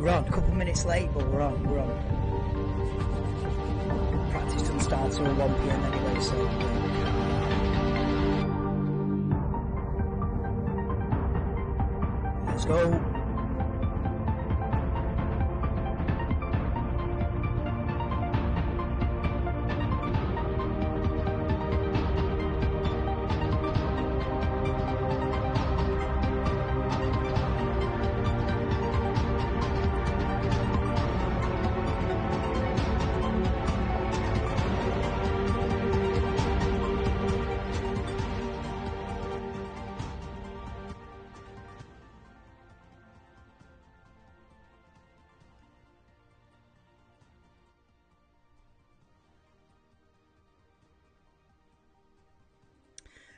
We're on. A couple of minutes late, but we're on. We're on. Practice doesn't start till 1 PM anyway, so. Let's go.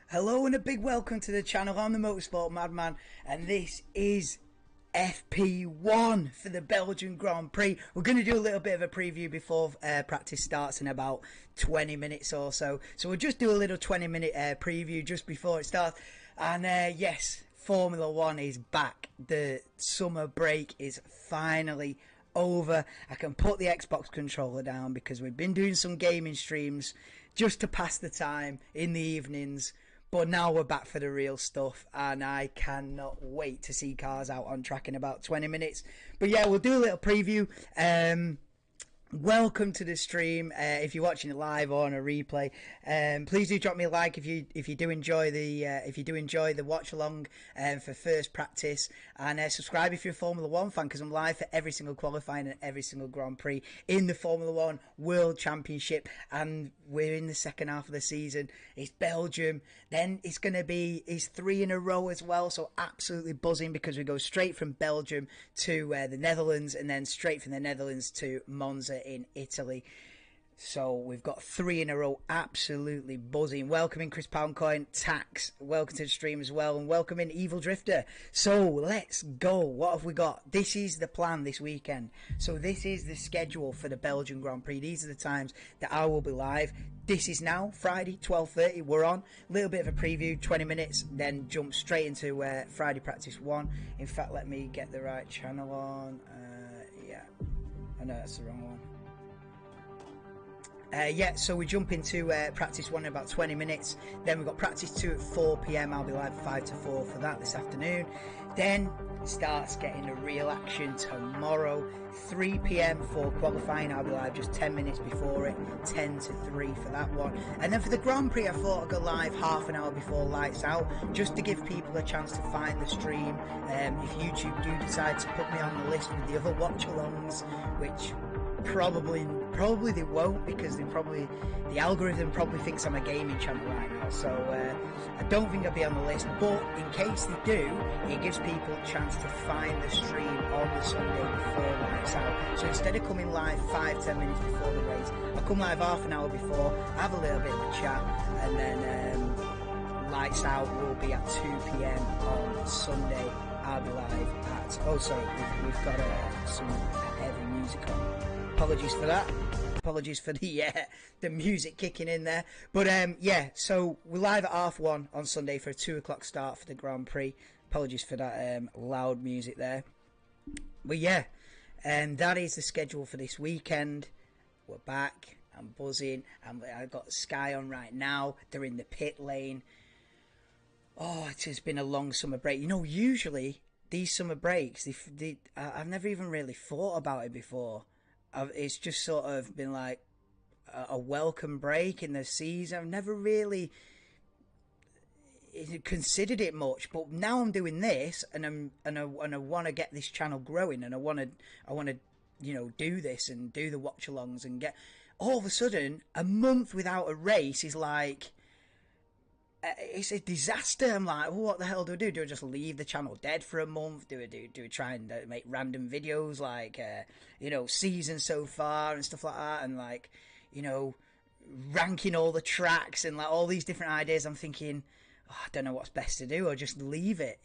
Hello and a big welcome to the channel. I'm the Motorsport Madman and this is FP1 for the Belgian Grand Prix. We're going to do a little bit of a preview before practice starts in about 20 minutes or so. So we'll just do a little 20-minute preview just before it starts. And yes, Formula 1 is back. The summer break is finally over. I can put the Xbox controller down because we've been doing some gaming streams just to pass the time in the evenings. But now we're back for the real stuff, and I cannot wait to see cars out on track in about 20 minutes. But yeah, we'll do a little preview. Welcome to the stream. If you're watching it live or on a replay, please do drop me a like if you do enjoy the watch along for first practice, and subscribe if you're a Formula 1 fan, because I'm live for every single qualifying and every single Grand Prix in the Formula 1 World Championship, and we're in the second half of the season. It's Belgium, then it's 3 in a row as well, so absolutely buzzing because we go straight from Belgium to the Netherlands, and then straight from the Netherlands to Monza in Italy. So we've got 3 in a row, absolutely buzzing. Welcoming Chris Poundcoin, Tax, welcome to the stream as well, and welcoming Evil Drifter. So let's go. What have we got? This is the plan this weekend. So this is the schedule for the Belgian Grand Prix. These are the times that I will be live. This is now Friday 12:30. We're on a little bit of a preview, 20 minutes, then jump straight into Friday practice 1. In fact, let me get the right channel on. Yeah, I know that's the wrong one. Yeah, so we jump into practice 1 in about 20 minutes. Then we've got practice 2 at 4 PM. I'll be live 5 to 4 for that this afternoon. Then it starts getting the real action tomorrow. 3 PM for qualifying. I'll be live just 10 minutes before it. 10 to 3 for that one. And then for the Grand Prix, I thought I'd go live half an hour before lights out, just to give people a chance to find the stream. If YouTube do decide to put me on the list with the other watch-alongs, which probably they won't, because the algorithm probably thinks I'm a gaming channel right now, so I don't think I'll be on the list. But in case they do, it gives people a chance to find the stream on the Sunday before lights out. So instead of coming live 5-10 minutes before the race, I'll come live half an hour before, have a little bit of a chat, and then lights out will be at 2 PM on Sunday. I'll be live at, oh sorry, we've got some heavy music on. Apologies for that. Apologies for the music kicking in there. But yeah, so we're live at 1:30 on Sunday for a 2 o'clock start for the Grand Prix. Apologies for that loud music there. But yeah, that is the schedule for this weekend. We're back. I'm buzzing. I've got Sky on right now. They're in the pit lane. Oh, it has been a long summer break. You know, usually these summer breaks, I've never even really thought about it before. It's just sort of been like a welcome break in the season. I've never really considered it much, but now I'm doing this, and I want to get this channel growing, and I want to do this and do the watch-alongs, and get, all of a sudden a month without a race is like, it's a disaster. I'm like, well, what the hell do I do? Do I just leave the channel dead for a month? Do I try and make random videos like, season so far and stuff like that, and like, ranking all the tracks and like all these different ideas? I'm thinking, I don't know what's best to do, or just leave it,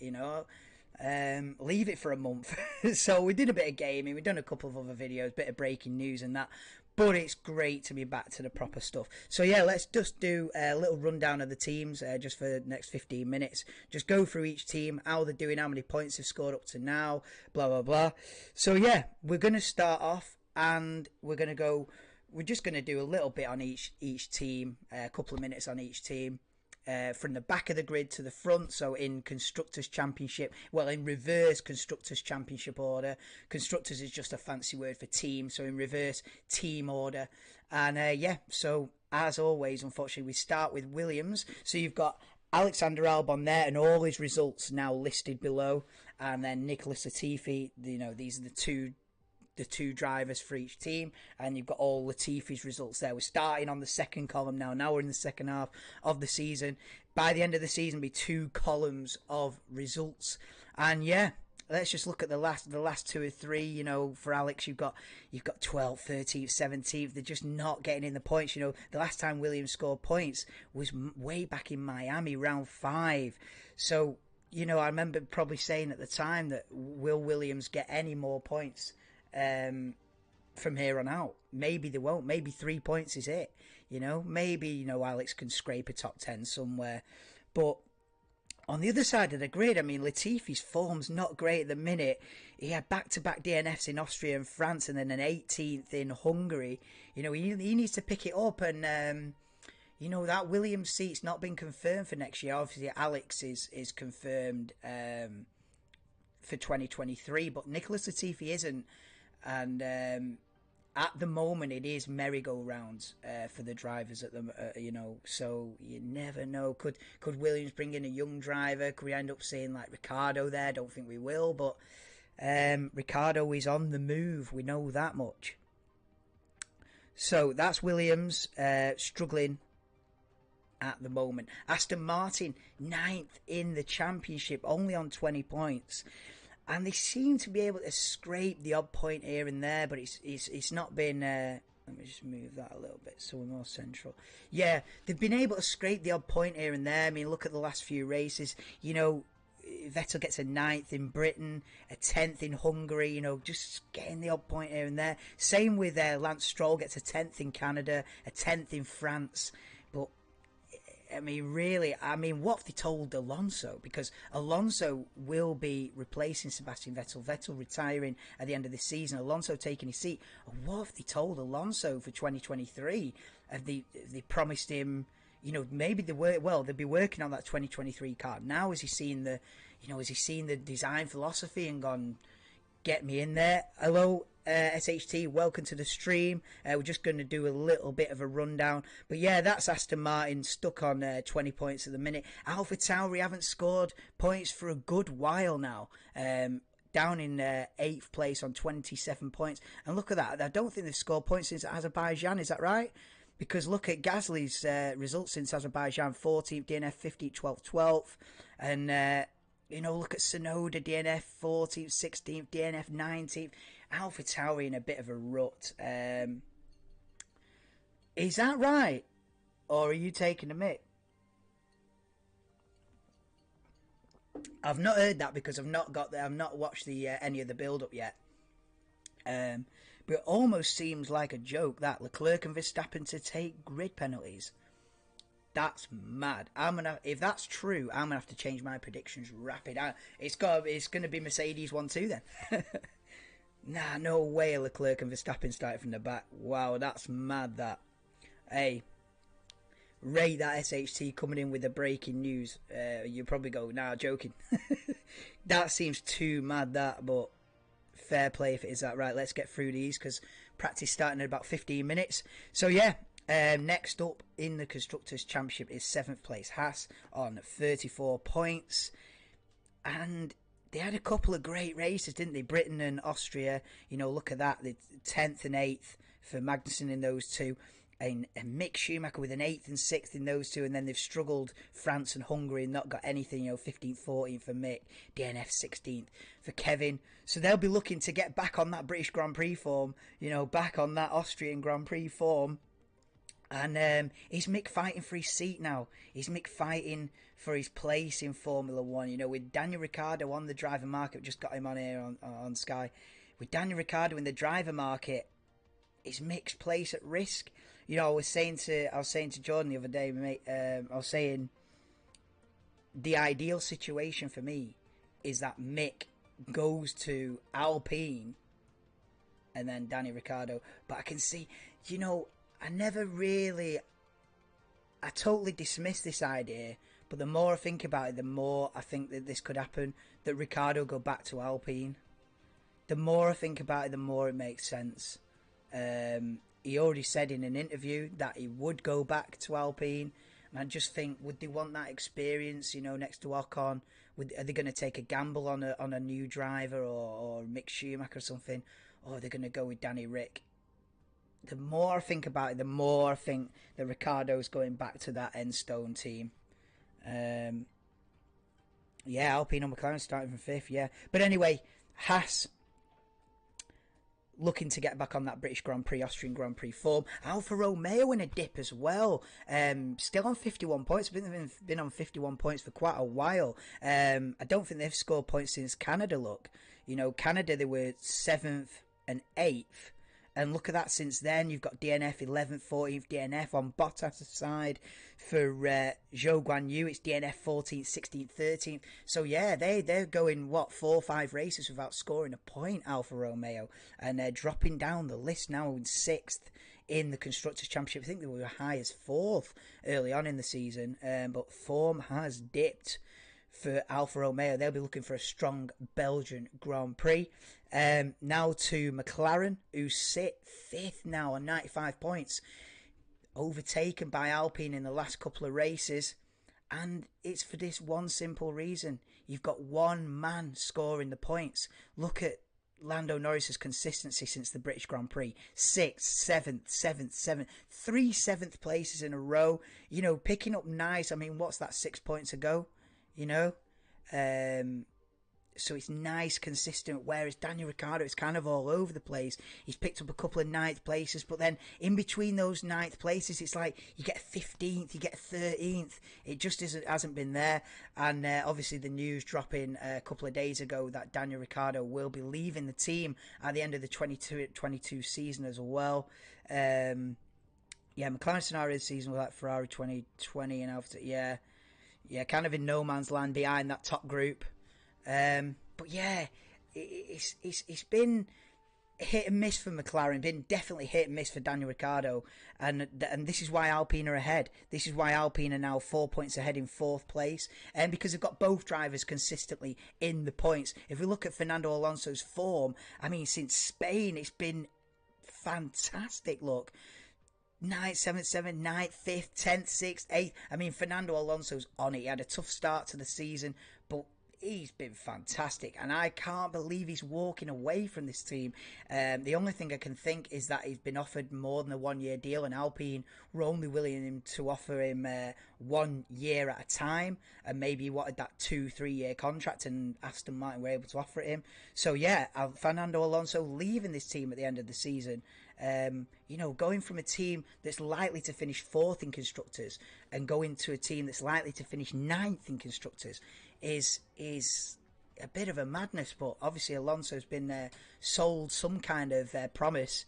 leave it for a month. So we did a bit of gaming, we've done a couple of other videos, bit of breaking news and that. but it's great to be back to the proper stuff. So yeah, let's just do a little rundown of the teams just for the next 15 minutes. Just go through each team, how they're doing, how many points they've scored up to now, blah blah blah. So yeah, we're going to start off, and we're just going to do a little bit on each team, a couple of minutes on each team. From the back of the grid to the front, so in Constructors Championship, well, in reverse Constructors Championship order. Constructors is just a fancy word for team, so in reverse team order. And yeah, so as always, unfortunately, we start with Williams. So you've got Alexander Albon there, and all his results now listed below. And then Nicholas Latifi, these are the two drivers for each team, and you've got all Latifi's results there. We're starting on the second column now we're in the second half of the season. By the end of the season, be 2 columns of results. And yeah, let's just look at the last 2 or 3. For Alex, you've got 12th, 13th, 17th. They're just not getting in the points. The last time Williams scored points was way back in Miami, round 5. So I remember probably saying at the time that will Williams get any more points from here on out? Maybe they won't. Maybe 3 points is it. Maybe Alex can scrape a top 10 somewhere. But on the other side of the grid, I mean, Latifi's form's not great at the minute. He had back-to-back DNFs in Austria and France, and then an 18th in Hungary. He needs to pick it up. And that Williams seat's not been confirmed for next year. Obviously, Alex is confirmed for 2023, but Nicholas Latifi isn't. And at the moment, it is merry-go-rounds for the drivers at the so you never know. Could Williams bring in a young driver? Could we end up seeing like Ricciardo there? Don't think we will, but Ricciardo is on the move. We know that much. So that's Williams struggling at the moment. Aston Martin 9th in the championship, only on 20 points. And they seem to be able to scrape the odd point here and there, but it's not been... let me just move that a little bit so we're more central. Yeah, they've been able to scrape the odd point here and there. I mean, look at the last few races. Vettel gets a 9th in Britain, a 10th in Hungary, just getting the odd point here and there. Same with Lance Stroll, gets a 10th in Canada, a 10th in France. But I mean, really, what have they told Alonso? Because Alonso will be replacing Sebastian Vettel. Vettel retiring at the end of the season. Alonso taking his seat. What have they told Alonso for 2023? Have they promised him? Maybe they'll be working on that 2023 car. Now, has he seen the design philosophy and gone, get me in there? Hello, SHT, welcome to the stream. We're just going to do a little bit of a rundown. But yeah, that's Aston Martin stuck on 20 points at the minute. AlphaTauri haven't scored points for a good while now. Down in 8th place on 27 points. And look at that. I don't think they've scored points since Azerbaijan. Is that right? Because look at Gasly's results since Azerbaijan. 14th DNF, 15th, 12th, 12th. And... look at Sonoda, DNF 14th, 16th, DNF 19th. AlphaTauri in a bit of a rut. Is that right? Or are you taking a mick? I've not heard that because I've not watched any of the build-up yet. But it almost seems like a joke that Leclerc and Verstappen to take grid penalties. That's mad. If that's true, I'm gonna have to change my predictions rapid. It's gonna be Mercedes 1-2 then. Nah, no way Leclerc and Verstappen started from the back. Wow, that's mad that. Hey, rate that SHT coming in with the breaking news. You probably go, nah, joking. That seems too mad that, but fair play if it is that. Right, let's get through these because practice starting in about 15 minutes. So yeah. Next up in the Constructors' Championship is 7th place Haas on 34 points. And they had a couple of great races, didn't they? Britain and Austria, look at that. The 10th and 8th for Magnussen in those two. And Mick Schumacher with an 8th and 6th in those two. And then they've struggled France and Hungary and not got anything, 15th, 14th for Mick. DNF 16th for Kevin. So they'll be looking to get back on that British Grand Prix form, back on that Austrian Grand Prix form. And is Mick fighting for his seat now? Is Mick fighting for his place in Formula One? With Daniel Ricciardo on the driver market, just got him on here on Sky. With Daniel Ricciardo in the driver market, is Mick's place at risk? You know, I was saying to Jordan the other day, mate. I was saying the ideal situation for me is that Mick goes to Alpine and then Danny Ricciardo. But I can see, you know, I totally dismiss this idea. But the more I think about it, the more I think that this could happen. That Ricciardo go back to Alpine. The more I think about it, the more it makes sense. He already said in an interview that he would go back to Alpine. And I just think, would they want that experience, you know, next to Ocon? Are they going to take a gamble on a new driver or Mick Schumacher or something? Or are they going to go with Danny Rick? The more I think about it, the more I think that Ricciardo's going back to that Enstone team. Yeah, Alpine and McLaren starting from 5th, yeah. But anyway, Haas looking to get back on that British Grand Prix, Austrian Grand Prix form. Alfa Romeo in a dip as well. Still on 51 points. Been on 51 points for quite a while. I don't think they've scored points since Canada, look. You know, Canada, they were 7th and 8th. And look at that since then. You've got DNF 11th, 14th DNF on Bottas' side. For Zhou Guanyu, it's DNF 14th, 16th, 13th. So yeah, they're going, 4 or 5 races without scoring a point, Alfa Romeo. And they're dropping down the list now in 6th in the Constructors' Championship. I think they were high as 4th early on in the season. But form has dipped for Alfa Romeo. They'll be looking for a strong Belgian Grand Prix. Now to McLaren, who sit 5th now on 95 points, overtaken by Alpine in the last couple of races. And it's for this one simple reason. You've got one man scoring the points. Look at Lando Norris's consistency since the British Grand Prix. 6th, 7th, 7th, 7th. 3 7th places in a row. You know, picking up nice. I mean, what's that, 6 points ago? You know, so it's nice, consistent, whereas Daniel Ricciardo is kind of all over the place. He's picked up a couple of 9th places, but then in between those 9th places, it's like you get 15th, you get 13th. It just hasn't been there. And obviously the news dropping a couple of days ago that Daniel Ricciardo will be leaving the team at the end of the 22 season as well. Yeah, McLaren scenario this season was like Ferrari 2020 and after, yeah, kind of in no man's land behind that top group. But yeah, it's been hit and miss for McLaren, been definitely hit and miss for Daniel Ricciardo, and this is why Alpine are ahead. This is why Alpine are now 4 points ahead in 4th place, and because they've got both drivers consistently in the points. If we look at Fernando Alonso's form, I mean, since Spain, it's been fantastic. Look. 9th, 7th, 7th, 9th, 5th, 10th, 6th, 8th. I mean, Fernando Alonso's on it. He had a tough start to the season, but he's been fantastic. And I can't believe he's walking away from this team. The only thing I can think is that he's been offered more than a 1-year deal, and Alpine were only willing to offer him 1 year at a time. And maybe he wanted that 2-3 year contract, and Aston Martin were able to offer it him. So yeah, Fernando Alonso leaving this team at the end of the season. You know, going from a team that's likely to finish 4th in Constructors and going to a team that's likely to finish 9th in Constructors is a bit of a madness. But obviously Alonso's been sold some kind of promise,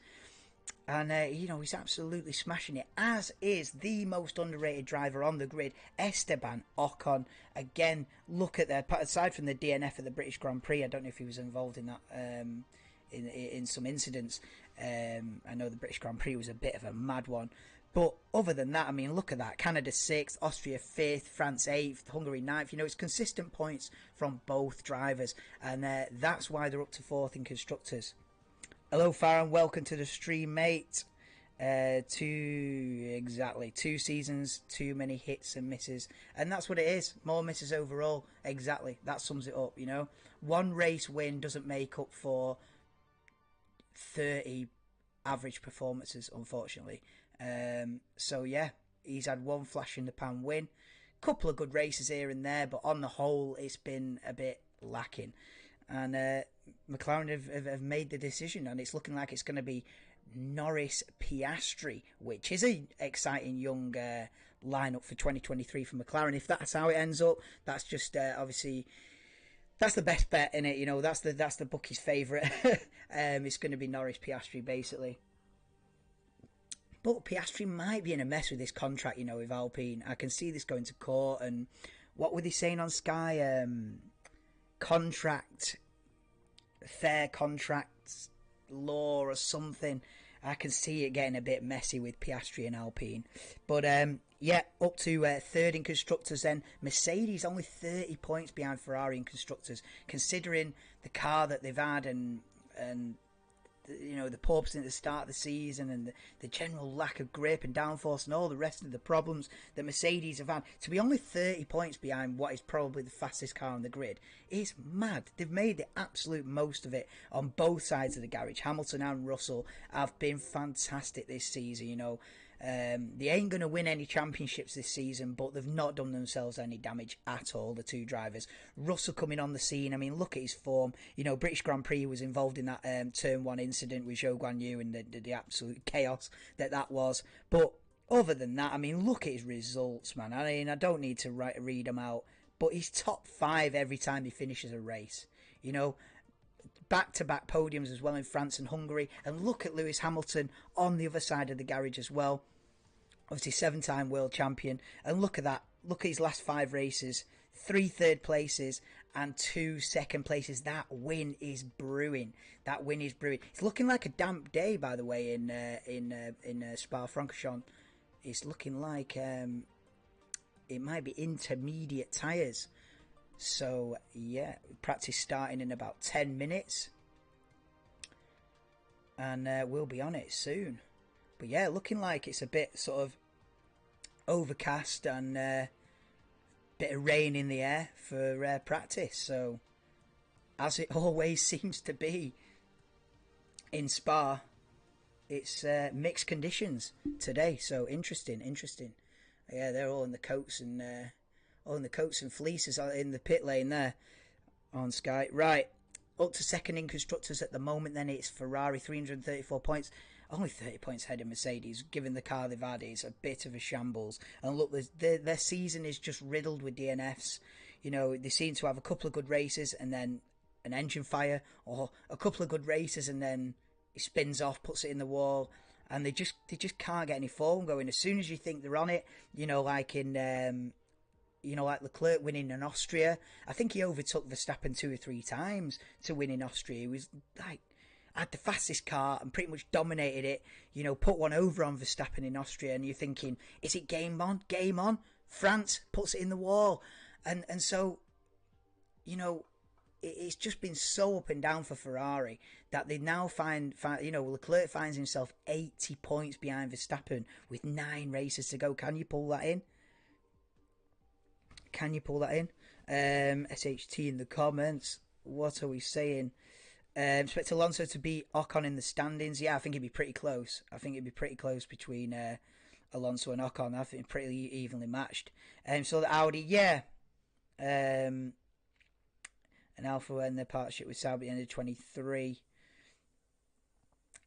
and you know, he's absolutely smashing it, as is the most underrated driver on the grid, Esteban Ocon. Again, look at that. Aside from the DNF at the British Grand Prix, I don't know if he was involved in that in some incidents. I know the British Grand Prix was a bit of a mad one, but other than that, I mean, look at that. Canada 6th, Austria 5th, France 8th, Hungary 9th. You know, it's consistent points from both drivers, and that's why they're up to 4th in Constructors. Hello, Farron. Welcome to the stream, mate. 2 seasons, too many hits and misses, and that's what it is. More misses overall. Exactly, that sums it up. You know, 1 race win doesn't make up for 30 average performances, unfortunately. So yeah, he's had 1 flash in the pan win, couple of good races here and there, but on the whole it's been a bit lacking. And McLaren have made the decision, and it's looking like it's going to be Norris Piastri, which is an exciting young lineup for 2023 for McLaren. If that's how it ends up, that's just obviously that's the best bet in it. You know, that's the bookie's favourite. It's going to be Norris Piastri basically. But Piastri might be in a mess with this contract, you know, with Alpine. I can see this going to court. And what were they saying on Sky? Fair contracts law or something. I can see it getting a bit messy with Piastri and Alpine. But yeah, up to third in Constructors then. Mercedes only 30 points behind Ferrari in Constructors, considering the car that they've had and you know, the porpoising at the start of the season and the general lack of grip and downforce and all the rest of the problems that Mercedes have had. To be only 30 points behind what is probably the fastest car on the grid is mad. They've made the absolute most of it on both sides of the garage. Hamilton and Russell have been fantastic this season, you know. They ain't going to win any championships this season, but they've not done themselves any damage at all, the two drivers. Russell coming on the scene, I mean, look at his form. You know, British Grand Prix was involved in that Turn 1 incident with Zhou Guanyu and the absolute chaos that was. But other than that, I mean, look at his results, man. I mean, I don't need to read them out, but he's top 5 every time he finishes a race, you know. Back-to-back podiums as well in France and Hungary. And look at Lewis Hamilton on the other side of the garage as well. Obviously 7-time world champion. And look at that. Look at his last 5 races. 3 third places and 2 second places. That win is brewing. That win is brewing. It's looking like a damp day, by the way, in Spa-Francorchamps. It's looking like it might be intermediate tyres. So, yeah, practice starting in about 10 minutes. And we'll be on it soon. But, yeah, looking like it's a bit sort of overcast and bit of rain in the air for practice. So, as it always seems to be in Spa, it's mixed conditions today. So, interesting. Yeah, they're all in the coats and... fleeces in the pit lane there on Sky. Right, up to second in Constructors at the moment. Then it's Ferrari, 334 points. Only 30 points ahead of Mercedes. Given the car they've had, it's a bit of a shambles. And look, their season is just riddled with DNFs. You know, they seem to have a couple of good races and then an engine fire, or a couple of good races and then it spins off, puts it in the wall. And they just can't get any form going. As soon as you think they're on it, you know, like in... like Leclerc winning in Austria. I think he overtook Verstappen 2 or 3 times to win in Austria. He was like, had the fastest car and pretty much dominated it. You know, put one over on Verstappen in Austria, and you're thinking, is it game on? Game on? France puts it in the wall. And so, you know, it's just been so up and down for Ferrari that they now find you know, Leclerc finds himself 80 points behind Verstappen with 9 races to go. Can you pull that in? Can you pull that in? SHT in the comments. What are we saying? Expect Alonso to beat Ocon in the standings. Yeah, I think it'd be pretty close. I think it'd be pretty close between Alonso and Ocon. I think pretty evenly matched. So the Audi, yeah. And Alpha when their partnership with Sauber at the end of 23.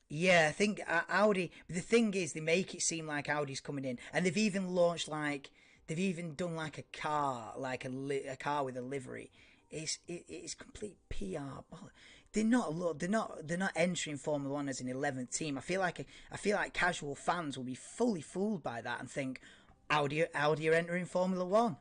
Yeah, I think Audi... The thing is, they make it seem like Audi's coming in. And they've even launched like... They've even done like a car, like a car with a livery. It's complete PR. They're not entering Formula One as an 11th team. I feel like casual fans will be fully fooled by that and think Audi are entering Formula One.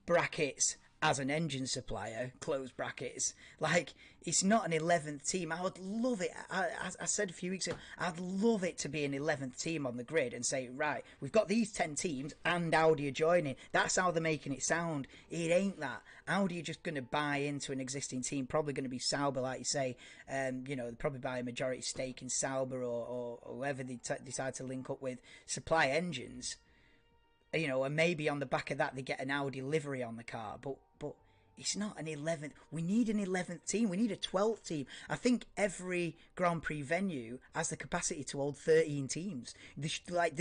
Brackets as an engine supplier, close brackets. Like, it's not an 11th team. I would love it. I said a few weeks ago, I'd love it to be an 11th team on the grid and say, right, we've got these 10 teams and Audi are joining. That's how they're making it sound. It ain't that. Audi are just going to buy into an existing team, probably going to be Sauber, like you say. You know, they'll probably buy a majority stake in Sauber or whoever they decide to link up with, supply engines. You know, and maybe on the back of that they get an Audi livery on the car, but it's not an 11th. We need an 11th team. We need a 12th team. I think every Grand Prix venue has the capacity to hold 13 teams. There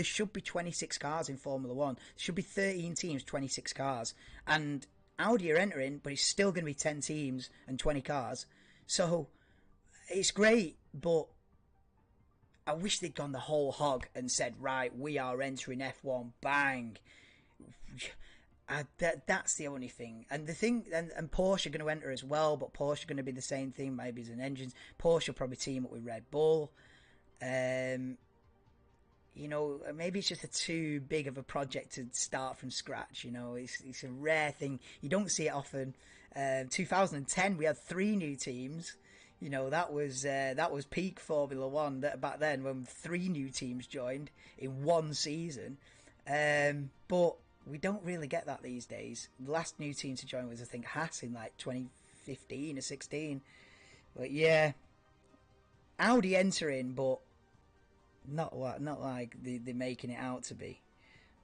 should be 26 cars in Formula One. There should be 13 teams, 26 cars, and Audi are entering, but it's still going to be 10 teams and 20 cars. So it's great, but I wish they'd gone the whole hog and said, right, we are entering F1, bang. That's the only thing. And the thing, and Porsche are going to enter as well, but Porsche are going to be the same thing, maybe as an engines. Porsche will probably team up with Red Bull. you know, maybe it's just a too big of a project to start from scratch. You know, it's a rare thing. You don't see it often. 2010, we had 3 new teams. You know, that was peak Formula One back then when 3 new teams joined in one season. But we don't really get that these days. The last new team to join was, I think, Haas in like 2015 or 16. But yeah, Audi entering, but not like they're making it out to be.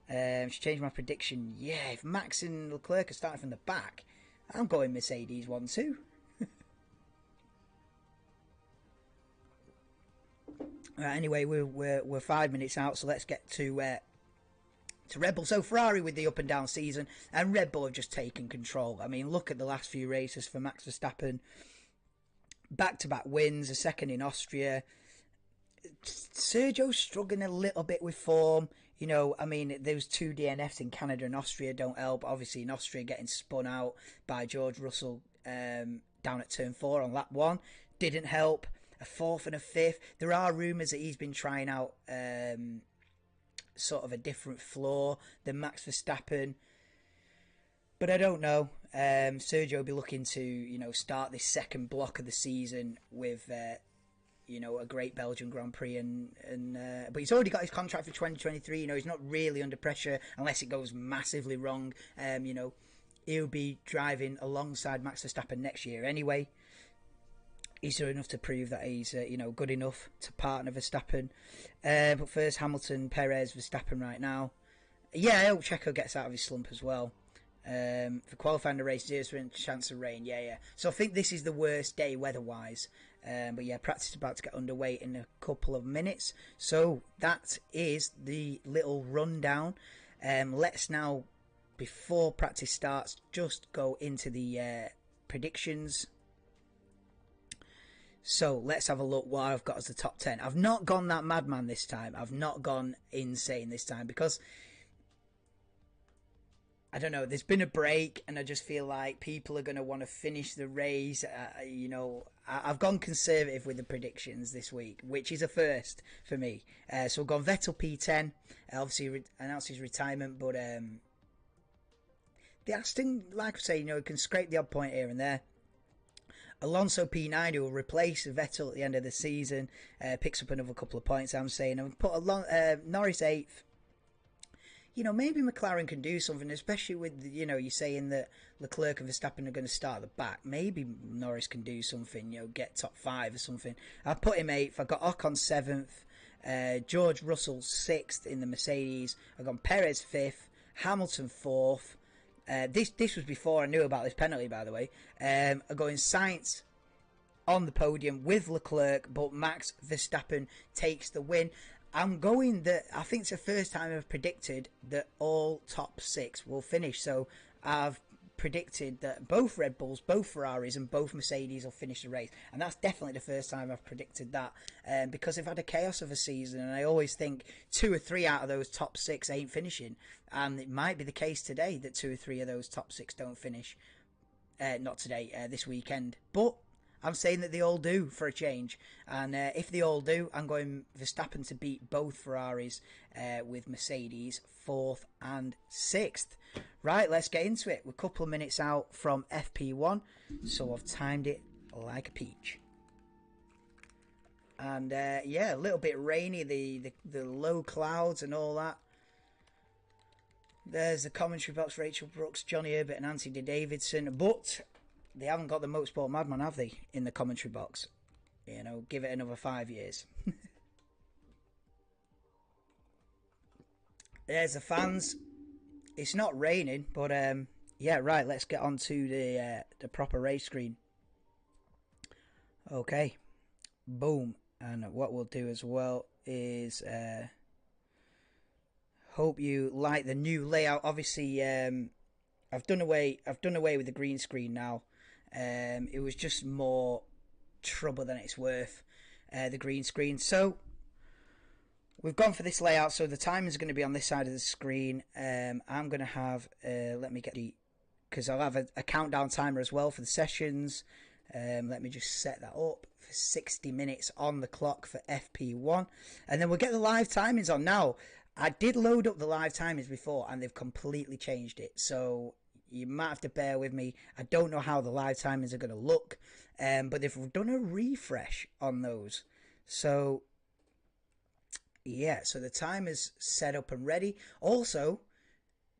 Should change my prediction. Yeah, if Max and Leclerc are starting from the back, I'm going Mercedes 1-2. Anyway, we're 5 minutes out, so let's get to Red Bull. So Ferrari with the up and down season, and Red Bull have just taken control. I mean, look at the last few races for Max Verstappen. Back-to-back wins, a second in Austria. Sergio's struggling a little bit with form. You know, I mean, those 2 DNFs in Canada and Austria don't help. Obviously, in Austria, getting spun out by George Russell down at turn 4 on lap 1 didn't help. A 4th and a 5th. There are rumours that he's been trying out sort of a different floor than Max Verstappen, but I don't know. Sergio will be looking to, you know, start this second block of the season with you know, a great Belgian Grand Prix, but he's already got his contract for 2023. You know, he's not really under pressure unless it goes massively wrong. You know, he'll be driving alongside Max Verstappen next year anyway. He's doing enough to prove that he's, you know, good enough to partner Verstappen. But first, Hamilton, Perez, Verstappen right now. Yeah, I hope Checo gets out of his slump as well. For qualifying the race, 0% chance of rain. Yeah. So I think this is the worst day weather-wise. But yeah, practice is about to get underway in a couple of minutes. So that is the little rundown. Let's now, before practice starts, just go into the predictions. So let's have a look what I've got as the top 10. I've not gone that madman this time. I've not gone insane this time because, I don't know, there's been a break and I just feel like people are going to want to finish the race. You know, I've gone conservative with the predictions this week, which is a first for me. So I've gone Vettel P10. Obviously announced his retirement, but the Aston, like I say, you know, can scrape the odd point here and there. Alonso P9, who will replace Vettel at the end of the season, picks up another couple of points, I'm saying. I've put Norris 8th. You know, maybe McLaren can do something, especially with, you know, you're saying that Leclerc and Verstappen are going to start at the back. Maybe Norris can do something, you know, get top 5 or something. I've put him 8th. I've got Ocon 7th. George Russell 6th in the Mercedes. I've got Perez 5th. Hamilton 4th. This was before I knew about this penalty, by the way. I'm going Sainz on the podium with Leclerc, but Max Verstappen takes the win. I'm going that I think it's the first time I've predicted that all top 6 will finish. So I've predicted that both Red Bulls, both Ferraris and both Mercedes will finish the race, and that's definitely the first time I've predicted that, because I've had a chaos of a season and I always think 2 or 3 out of those top 6 ain't finishing, and it might be the case today that 2 or 3 of those top 6 don't finish. Not today, this weekend, but I'm saying that they all do for a change, and if they all do, I'm going Verstappen to beat both Ferraris, with Mercedes 4th and 6th. Right, let's get into it. We're a couple of minutes out from FP1, so I've timed it like a peach. And yeah, a little bit rainy, the low clouds and all that. There's the commentary box, Rachel Brooks, Johnny Herbert and Anthony Davidson, but they haven't got the Motorsport Madman, have they, in the commentary box? You know, give it another 5 years. There's the fans. It's not raining, but yeah, right, let's get on to the proper race screen. Okay, boom. And what we'll do as well is hope you like the new layout. Obviously, I've done away with the green screen now. It was just more trouble than it's worth, the green screen. So we've gone for this layout. So the timer is going to be on this side of the screen. I'm going to have, let me get the, because I'll have a countdown timer as well for the sessions. Let me just set that up for 60 minutes on the clock for FP1. And then we'll get the live timings on. Now, I did load up the live timings before and they've completely changed it. So you might have to bear with me. I don't know how the live timings are going to look. But they've done a refresh on those. So, yeah, so the timer's set up and ready. Also,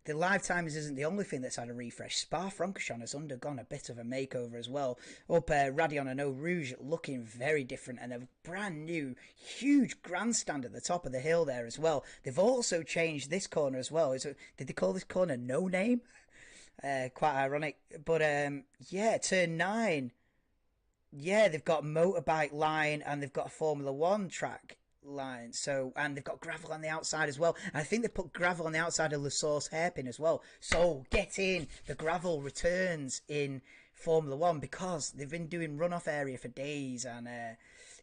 the live timers isn't the only thing that's had a refresh. Spa-Francorchamps has undergone a bit of a makeover as well. Up Radion and Eau Rouge looking very different, and a brand new huge grandstand at the top of the hill there as well. They've also changed this corner as well. Did they call this corner No Name? Quite ironic. But yeah, turn 9. Yeah, they've got motorbike line and they've got a Formula 1 track line. So, and they've got gravel on the outside as well. And I think they put gravel on the outside of La Source hairpin as well. So get in. The gravel returns in Formula 1 because they've been doing runoff area for days and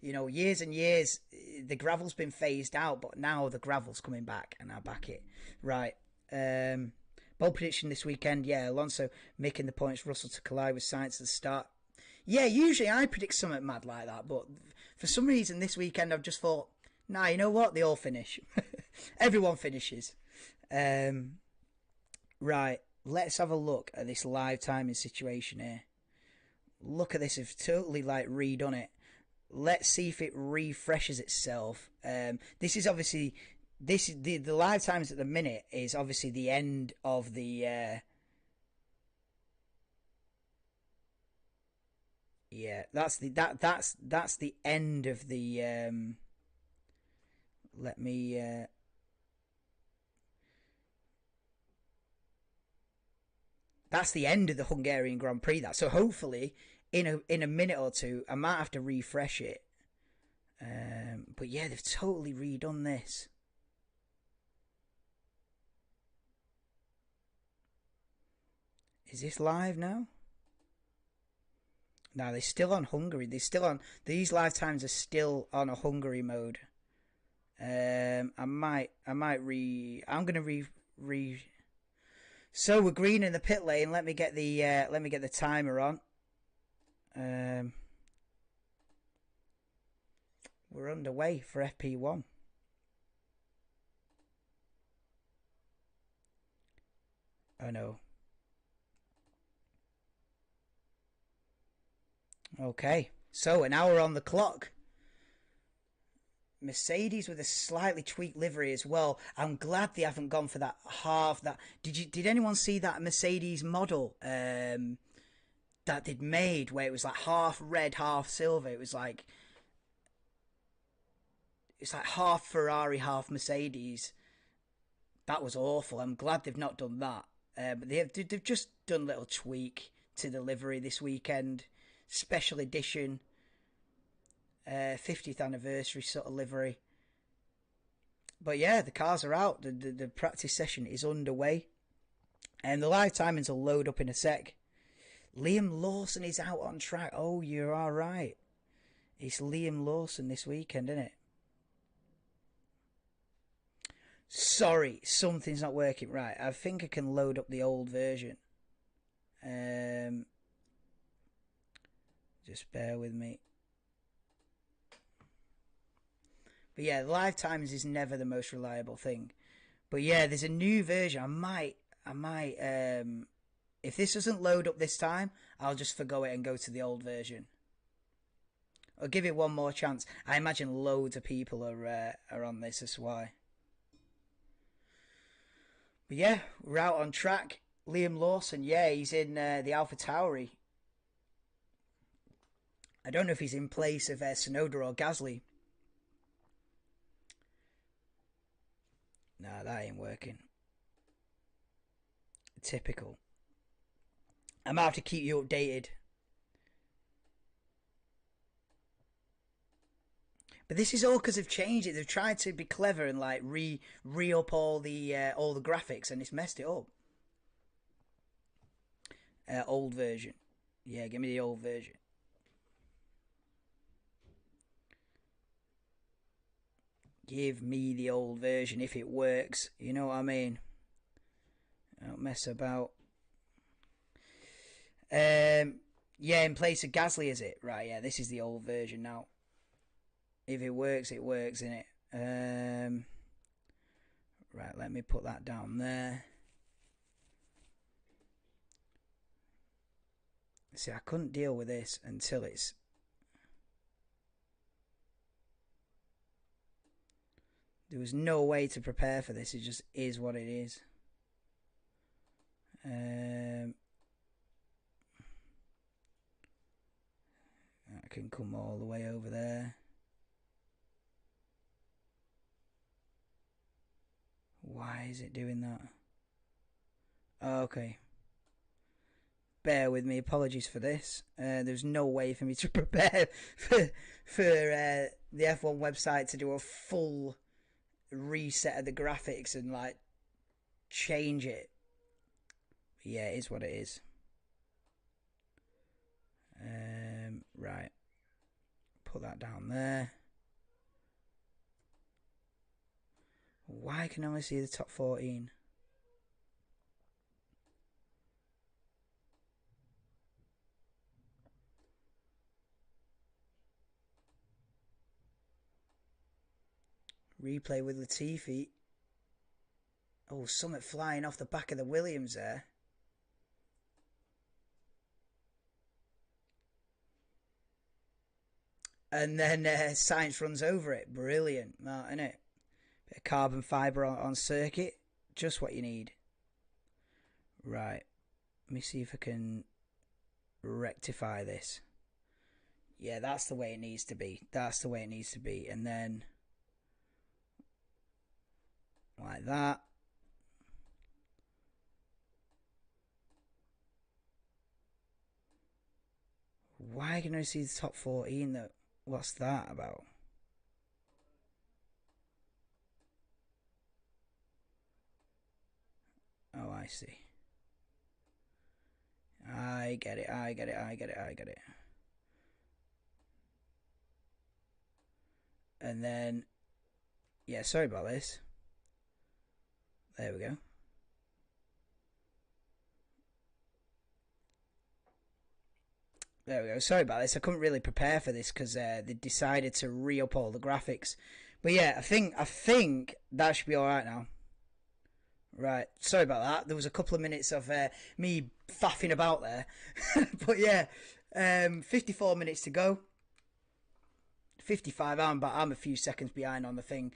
you know, years and years. The gravel's been phased out, but now the gravel's coming back and I back it. Right. Bold prediction this weekend. Yeah, Alonso making the points. Russell to collide with Sainz at the start. Yeah, usually I predict something mad like that, but for some reason this weekend I've just thought, nah, you know what? They all finish. Everyone finishes. Right, let's have a look at this live timing situation here. Look at this, I've totally like redone it. Let's see if it refreshes itself. This is obviously the live times at the minute is obviously the end of the yeah, that's the end of the let me that's the end of the Hungarian Grand Prix, that. So hopefully in a minute or two I might have to refresh it. But yeah, they've totally redone this. Is this live now? No, they're still on Hungary. They're still on. These live times are still on a Hungary mode. I'm gonna re. So we're green in the pit lane. Let me get the timer on. We're underway for FP1. Oh no. Okay, so an hour on the clock. Mercedes with a slightly tweaked livery as well. I'm glad they haven't gone for that half. That did anyone see that Mercedes model that they'd made where it was like half red, half silver? It was like it's like half Ferrari, half Mercedes. That was awful. I'm glad they've not done that. But they've just done a little tweak to the livery this weekend. Special edition 50th anniversary sort of livery. But yeah, the cars are out. The practice session is underway. And the live timings will load up in a sec. Liam Lawson is out on track. Oh, you are right. It's Liam Lawson this weekend, isn't it? Sorry, something's not working right. I think I can load up the old version. Just bear with me. But yeah, live times is never the most reliable thing. But yeah, there's a new version. I might if this doesn't load up this time, I'll just forgo it and go to the old version. I'll give it one more chance. I imagine loads of people are on this, that's why. But yeah, we're out on track. Liam Lawson, yeah, he's in the Alpha Tauri. I don't know if he's in place of Sonoda or Gasly. Nah, that ain't working. Typical. I might have to keep you updated. But this is all because they've changed it. They've tried to be clever and like re up all the graphics, and it's messed it up. Old version. Yeah, give me the old version. Give me the old version if it works. You know what I mean? Don't mess about. Yeah, in place of Gasly, is it? Right, yeah, this is the old version now. If it works, innit? Right, let me put that down there. See, I couldn't deal with this until it's... There was no way to prepare for this. It just is what it is. I can come all the way over there. Why is it doing that? Okay. Bear with me. Apologies for this. There's no way for me to prepare for the F1 website to do a full reset of the graphics and like change it. But yeah, it is what it is. Right. Put that down there. Why can I only see the top 14? Replay with Latifi. Oh, something flying off the back of the Williams there. And then Sainz runs over it. Brilliant, that, isn't it? Bit of carbon fibre on circuit. Just what you need. Right. Let me see if I can rectify this. Yeah, that's the way it needs to be. That's the way it needs to be. And then... like that. Why can I see the top 14 though? What's that about? Oh, I see. I get it. And then, yeah, sorry about this. There we go. There we go. Sorry about this. I couldn't really prepare for this because they decided to re-up all the graphics. But yeah, I think that should be all right now. Right. Sorry about that. There was a couple of minutes of me faffing about there. But yeah, 54 minutes to go. 55. I'm a few seconds behind on the thing.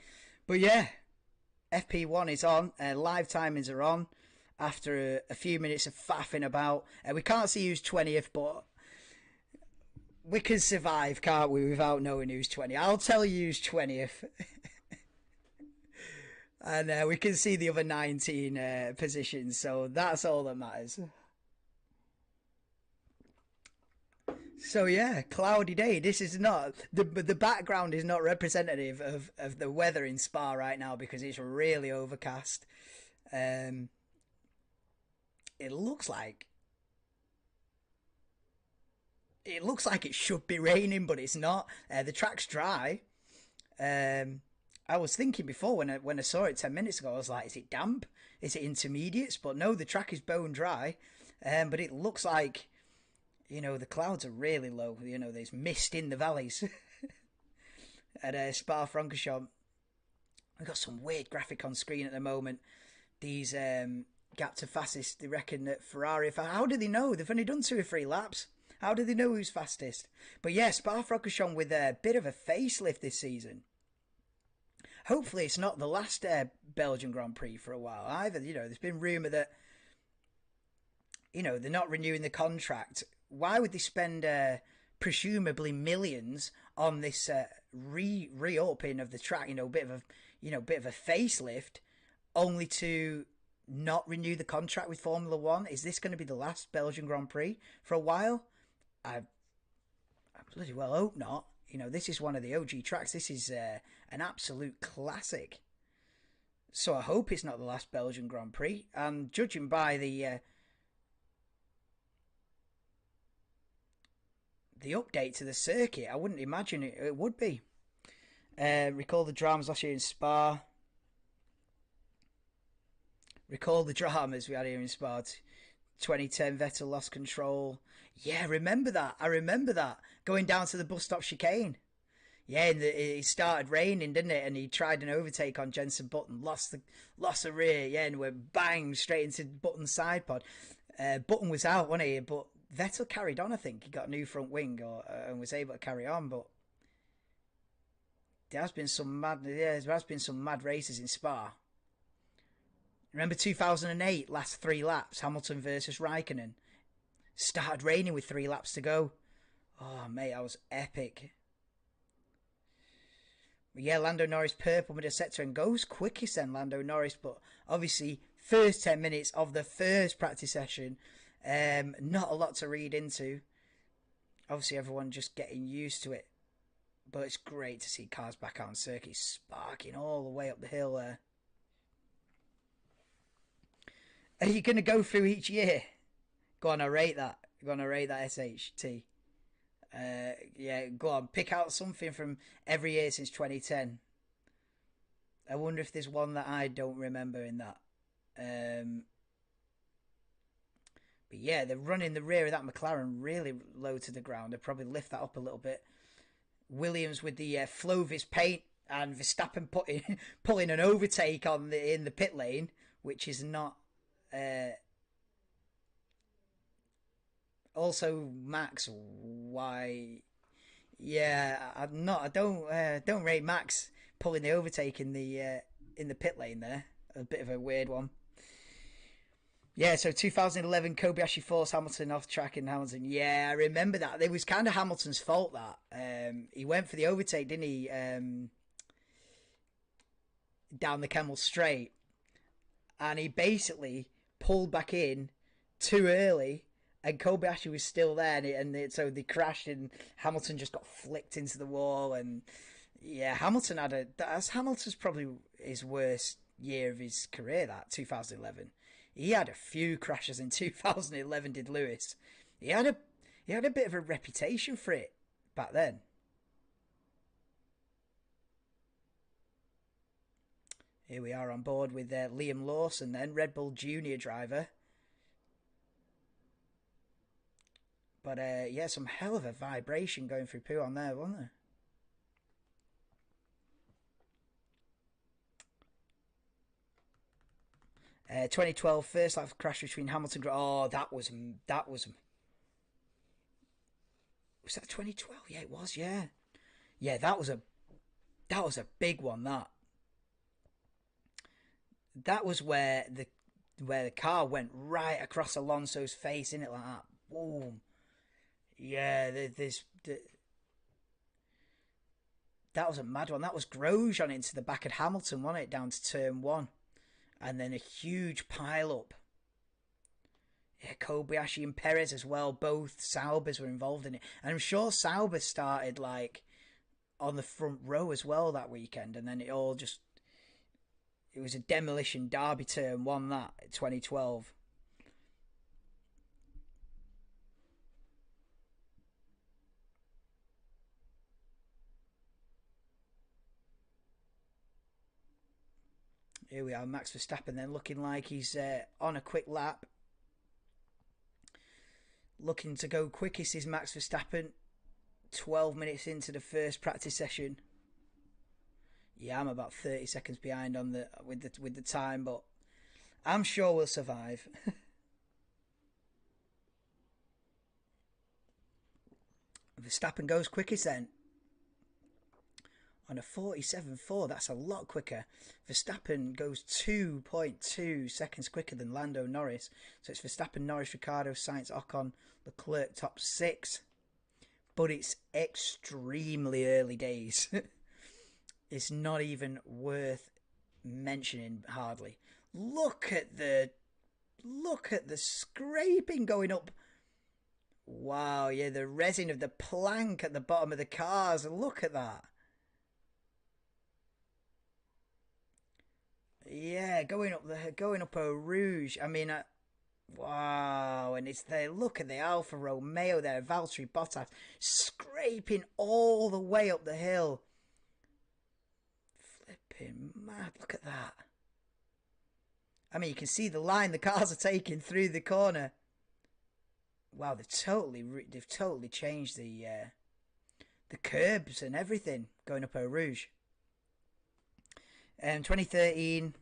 But yeah, FP1 is on. Live timings are on. After a few minutes of faffing about, we can't see who's 20th, but we can survive, can't we, without knowing who's 20? I'll tell you who's 20th. And we can see the other 19 positions, so that's all that matters. So yeah, cloudy day. This is not the background is not representative of the weather in Spa right now because it's really overcast. It looks like it should be raining, but it's not. The track's dry. I was thinking before when I saw it 10 minutes ago, I was like, is it damp? Is it intermediates? But no, the track is bone dry. But it looks like, the clouds are really low. There's mist in the valleys. At Spa-Francorchamps. We've got some weird graphic on screen at the moment. These gap to fastest, they reckon that Ferrari... How do they know? They've only done 2 or 3 laps. How do they know who's fastest? But yeah, Spa-Francorchamps with a bit of a facelift this season. Hopefully it's not the last Belgian Grand Prix for a while either. There's been rumour that, they're not renewing the contract. Why would they spend presumably millions on this re-upping of the track? Bit of a facelift, only to not renew the contract with Formula One. Is this going to be the last Belgian Grand Prix for a while? I bloody well hope not. This is one of the OG tracks. This is an absolute classic. So I hope it's not the last Belgian Grand Prix. And judging by the update to the circuit, I wouldn't imagine it would be. Recall the dramas last year in Spa. Recall the dramas we had here in Spa 2010 Vettel lost control. Yeah, I remember that. I remember that. Going down to the bus stop chicane. Yeah, and it started raining, didn't it? And he tried an overtake on Jenson Button, lost the rear, yeah, and went bang straight into Button's side pod. Button was out, wasn't he? But Vettel carried on. I think he got a new front wing, and was able to carry on. But there has been some mad races in Spa. Remember 2008, last 3 laps, Hamilton versus Raikkonen. Started raining with 3 laps to go. Oh mate, that was epic. Yeah, Lando Norris purple mid sector and goes quickest then, Lando Norris. But obviously, first 10 minutes of the first practice session, not a lot to read into. Obviously, everyone just getting used to it. But it's great to see cars back out on circuit, sparking all the way up the hill there. Are you going to go through each year? Go on, I rate that. Go on, I rate that SHT. Yeah, go on, pick out something from every year since 2010. I wonder if there's one that I don't remember in that. But yeah, they're running the rear of that McLaren really low to the ground. They'll probably lift that up a little bit. Williams with the Flovis paint and Verstappen pulling an overtake in the pit lane, which is not. Also, Max, why? Yeah, I don't rate Max pulling the overtake in the pit lane there. A bit of a weird one. Yeah, so 2011, Kobayashi forced Hamilton off track in Hamilton. Yeah, I remember that. It was kind of Hamilton's fault that he went for the overtake, didn't he? Down the Kemmel Straight, and he basically pulled back in too early. And Kobayashi was still there, so they crashed, and Hamilton just got flicked into the wall. And yeah, Hamilton's probably his worst year of his career. That 2011, he had a few crashes in 2011. Did Lewis? He had a bit of a reputation for it back then. Here we are on board with Liam Lawson, then Red Bull Junior driver. But yeah, some hell of a vibration going through poo on there, wasn't there? 2012 first lap crash between Hamilton. Oh, that was that 2012? Yeah, it was. Yeah, that was a big one. That was where the car went right across Alonso's face, in it like that. Boom. Yeah, that was a mad one. That was Grosjean into the back of Hamilton, wasn't it, down to turn 1. And then a huge pile-up. Yeah, Kobayashi and Perez as well. Both Saubers were involved in it. And I'm sure Sauber started, like, on the front row as well that weekend. And then it was a demolition derby turn 1, that, 2012. Here we are, Max Verstappen then looking like he's on a quick lap. Looking to go quickest is Max Verstappen. 12 minutes into the first practice session. Yeah, I'm about 30 seconds behind on with the time, but I'm sure we'll survive. Verstappen goes quickest then. On a 47.4, that's a lot quicker. Verstappen goes 2.2 seconds quicker than Lando Norris. So it's Verstappen, Norris, Ricciardo, Sainz, Ocon, Leclerc, top 6. But it's extremely early days. It's not even worth mentioning, hardly. Look at the scraping going up. Wow, yeah, the resin of the plank at the bottom of the cars. Look at that. Yeah, going up Eau Rouge. I mean, wow, and it's there. Look at the Alfa Romeo there, Valtteri Bottas scraping all the way up the hill. Flipping mad! Look at that. I mean, you can see the line the cars are taking through the corner. wow, they've totally changed the curbs and everything going up Eau Rouge. 2013,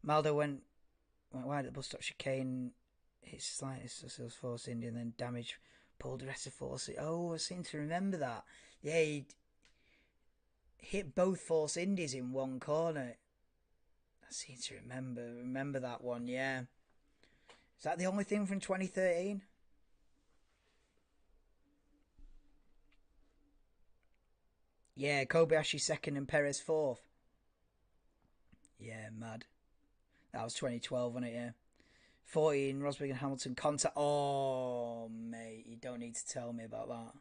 Maldo went wide at the bus stop chicane, hit slightest Force India, and then damage, pulled the rest of Force. Oh, I seem to remember that. Yeah, he hit both Force Indies in one corner. I seem to remember that one. Yeah, is that the only thing from 2013? Yeah, Kobayashi second and Perez fourth. Yeah, mad. That was 2012, wasn't it? Yeah. 14, Rosberg and Hamilton contact. Oh, mate, you don't need to tell me about that.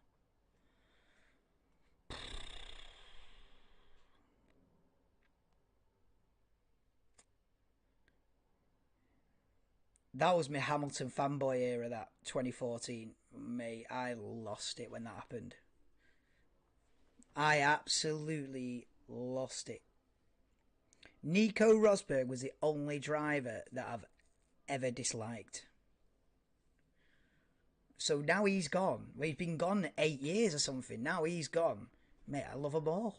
That was my Hamilton fanboy era, that 2014. Mate, I lost it when that happened. I absolutely lost it. Nico Rosberg was the only driver that I've ever disliked. So now he's gone. Well, he's been gone 8 years or something. Now he's gone. Mate, I love them all.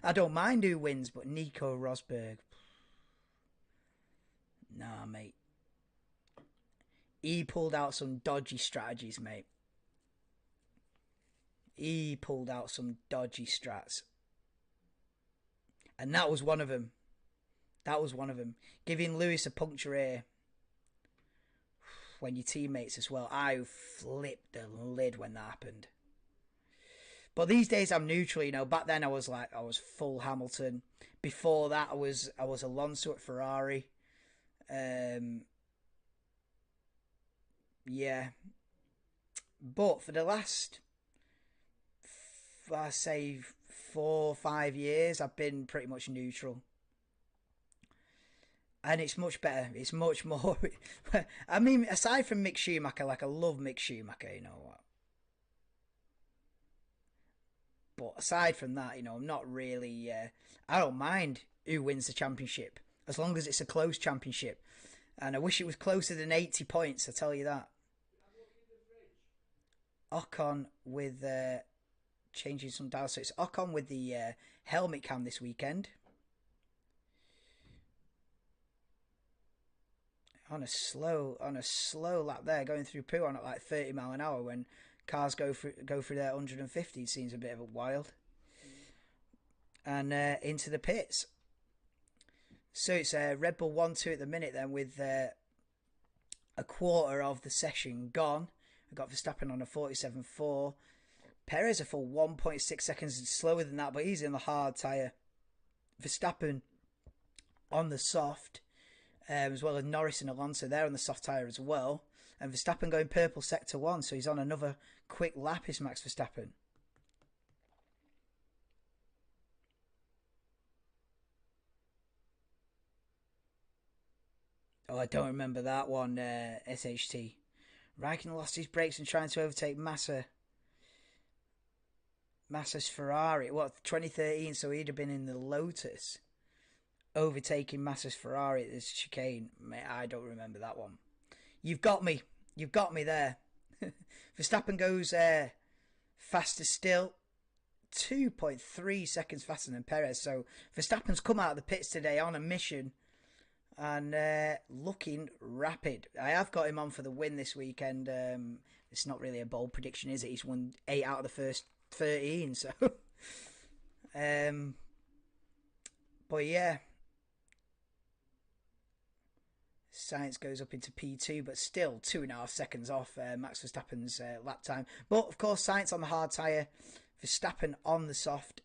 I don't mind who wins, but Nico Rosberg. Nah, mate. He pulled out some dodgy strategies, mate. He pulled out some dodgy strats. And that was one of them. That was one of them. Giving Lewis a puncture here when your teammates as well. I flipped the lid when that happened. But these days I'm neutral, you know. Back then I was full Hamilton. Before that I was Alonso at Ferrari. Yeah. But for the last, I say, 4 or 5 years, I've been pretty much neutral. And it's much better. It's much more. I mean, aside from Mick Schumacher, like I love Mick Schumacher, you know what. But aside from that, you know, I'm not really. I don't mind who wins the championship as long as it's a close championship. And I wish it was closer than 80 points. I tell you that. Ocon with changing some dials. So it's Ocon with the helmet cam this weekend. On a slow lap there, going through Poo on at like 30 mile an hour when cars go through their 150 seems a bit of a wild. And into the pits. So it's Red Bull 1-2 at the minute then with a quarter of the session gone. I got Verstappen on a 47.4. Perez a full 1.6 seconds slower than that, but he's in the hard tyre. Verstappen on the soft, as well as Norris and Alonso there on the soft tyre as well. And Verstappen going purple sector 1, so he's on another quick lap, is Max Verstappen. Oh, I don't remember that one, SHT. Raikkonen lost his brakes and trying to overtake Massa's Ferrari. What, 2013, so he'd have been in the Lotus. Overtaking Massa's Ferrari at this chicane. Mate, I don't remember that one. You've got me. You've got me there. Verstappen goes faster still. 2.3 seconds faster than Perez. So Verstappen's come out of the pits today on a mission and looking rapid. I have got him on for the win this weekend. It's not really a bold prediction, is it? He's won 8 out of the first 13. So, but yeah. Sainz goes up into P2, but still 2.5 seconds off Max Verstappen's lap time. But of course, Sainz on the hard tyre, Verstappen on the soft.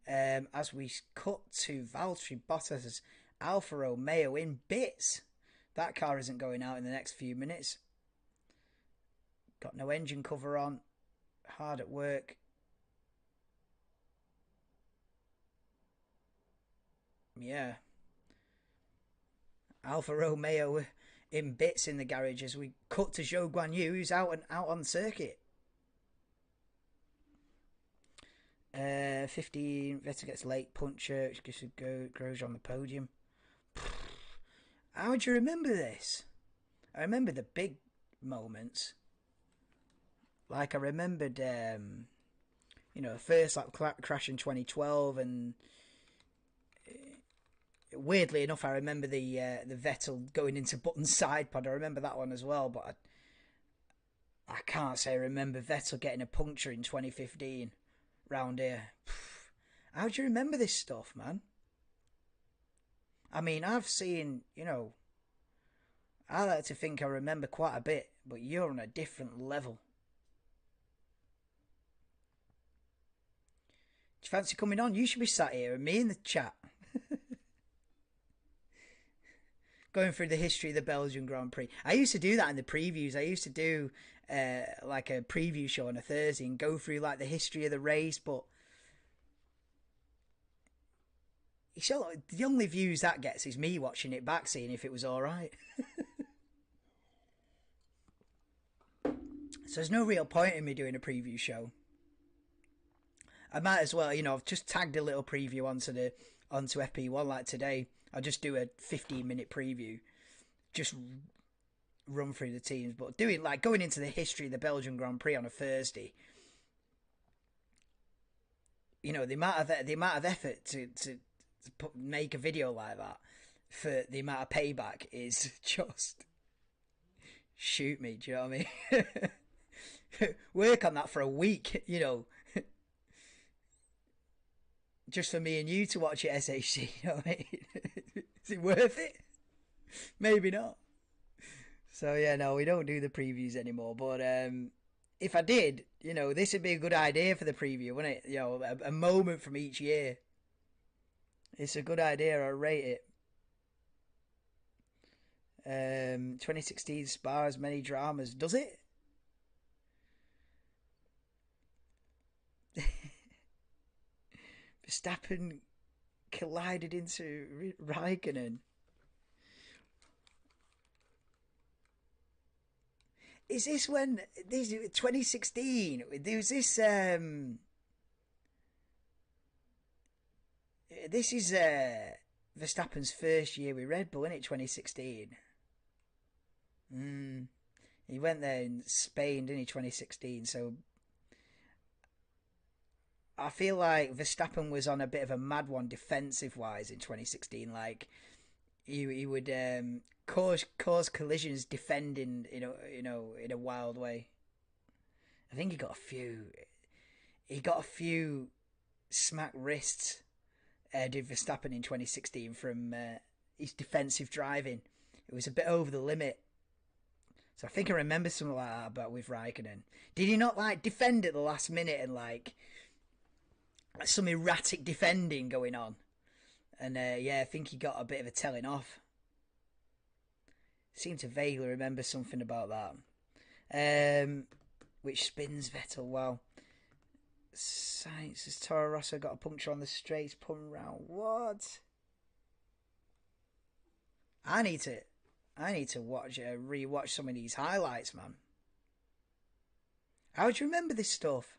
As we cut to Valtteri Bottas' Alfa Romeo in bits. That car isn't going out in the next few minutes. Got no engine cover on. Hard at work. Yeah. Alfa Romeo in bits in the garage as we cut to Zhou Guanyu, who's out on the circuit. 15, Vettel gets late puncher, which gives Grosjean on the podium. How do you remember this? I remember the big moments. Like I remembered, first like crash in 2012, and weirdly enough, I remember the Vettel going into Button's side pod. I remember that one as well, but I can't say I remember Vettel getting a puncture in 2015 round here. How do you remember this stuff, man? I mean, I've seen, I like to think I remember quite a bit, but you're on a different level. Do you fancy coming on? You should be sat here and me in the chat. Going through the history of the Belgian Grand Prix. I used to do that in the previews. I used to do like a preview show on a Thursday and go through like the history of the race, but the only views that gets is me watching it back, seeing if it was alright. So there's no real point in me doing a preview show. I might as well, I've just tagged a little preview onto FP1 like today. I'll just do a 15-minute preview, just run through the teams. But going into the history of the Belgian Grand Prix on a Thursday, the amount of effort to make a video like that for the amount of payback is just shoot me. Do you know what I mean? Work on that for a week, just for me and you to watch it SHC. You know what I mean? Is it worth it? Maybe not. So yeah, no, we don't do the previews anymore. But if I did, this would be a good idea for the preview, wouldn't it? A moment from each year. It's a good idea. I rate it. 2016 Spa has many dramas. Does it? Verstappen collided into Raikkonen. Is this when this 2016? There was this. This is Verstappen's first year with Red Bull, isn't it? 2016. He went there in Spain, didn't he? 2016. So I feel like Verstappen was on a bit of a mad one defensive wise in 2016. Like he would cause collisions defending, in a wild way. I think he got a few. He got a few smack wrists. Did Verstappen in 2016 from his defensive driving. It was a bit over the limit. So I think I remember something like that about with Raikkonen. Did he not like defend at the last minute and like some erratic defending going on? And I think he got a bit of a telling off. Seem to vaguely remember something about that. Which spins Vettel well. Sainz says Toro Rosso got a puncture on the straights pun round. What? I need to rewatch some of these highlights, man. How do you remember this stuff?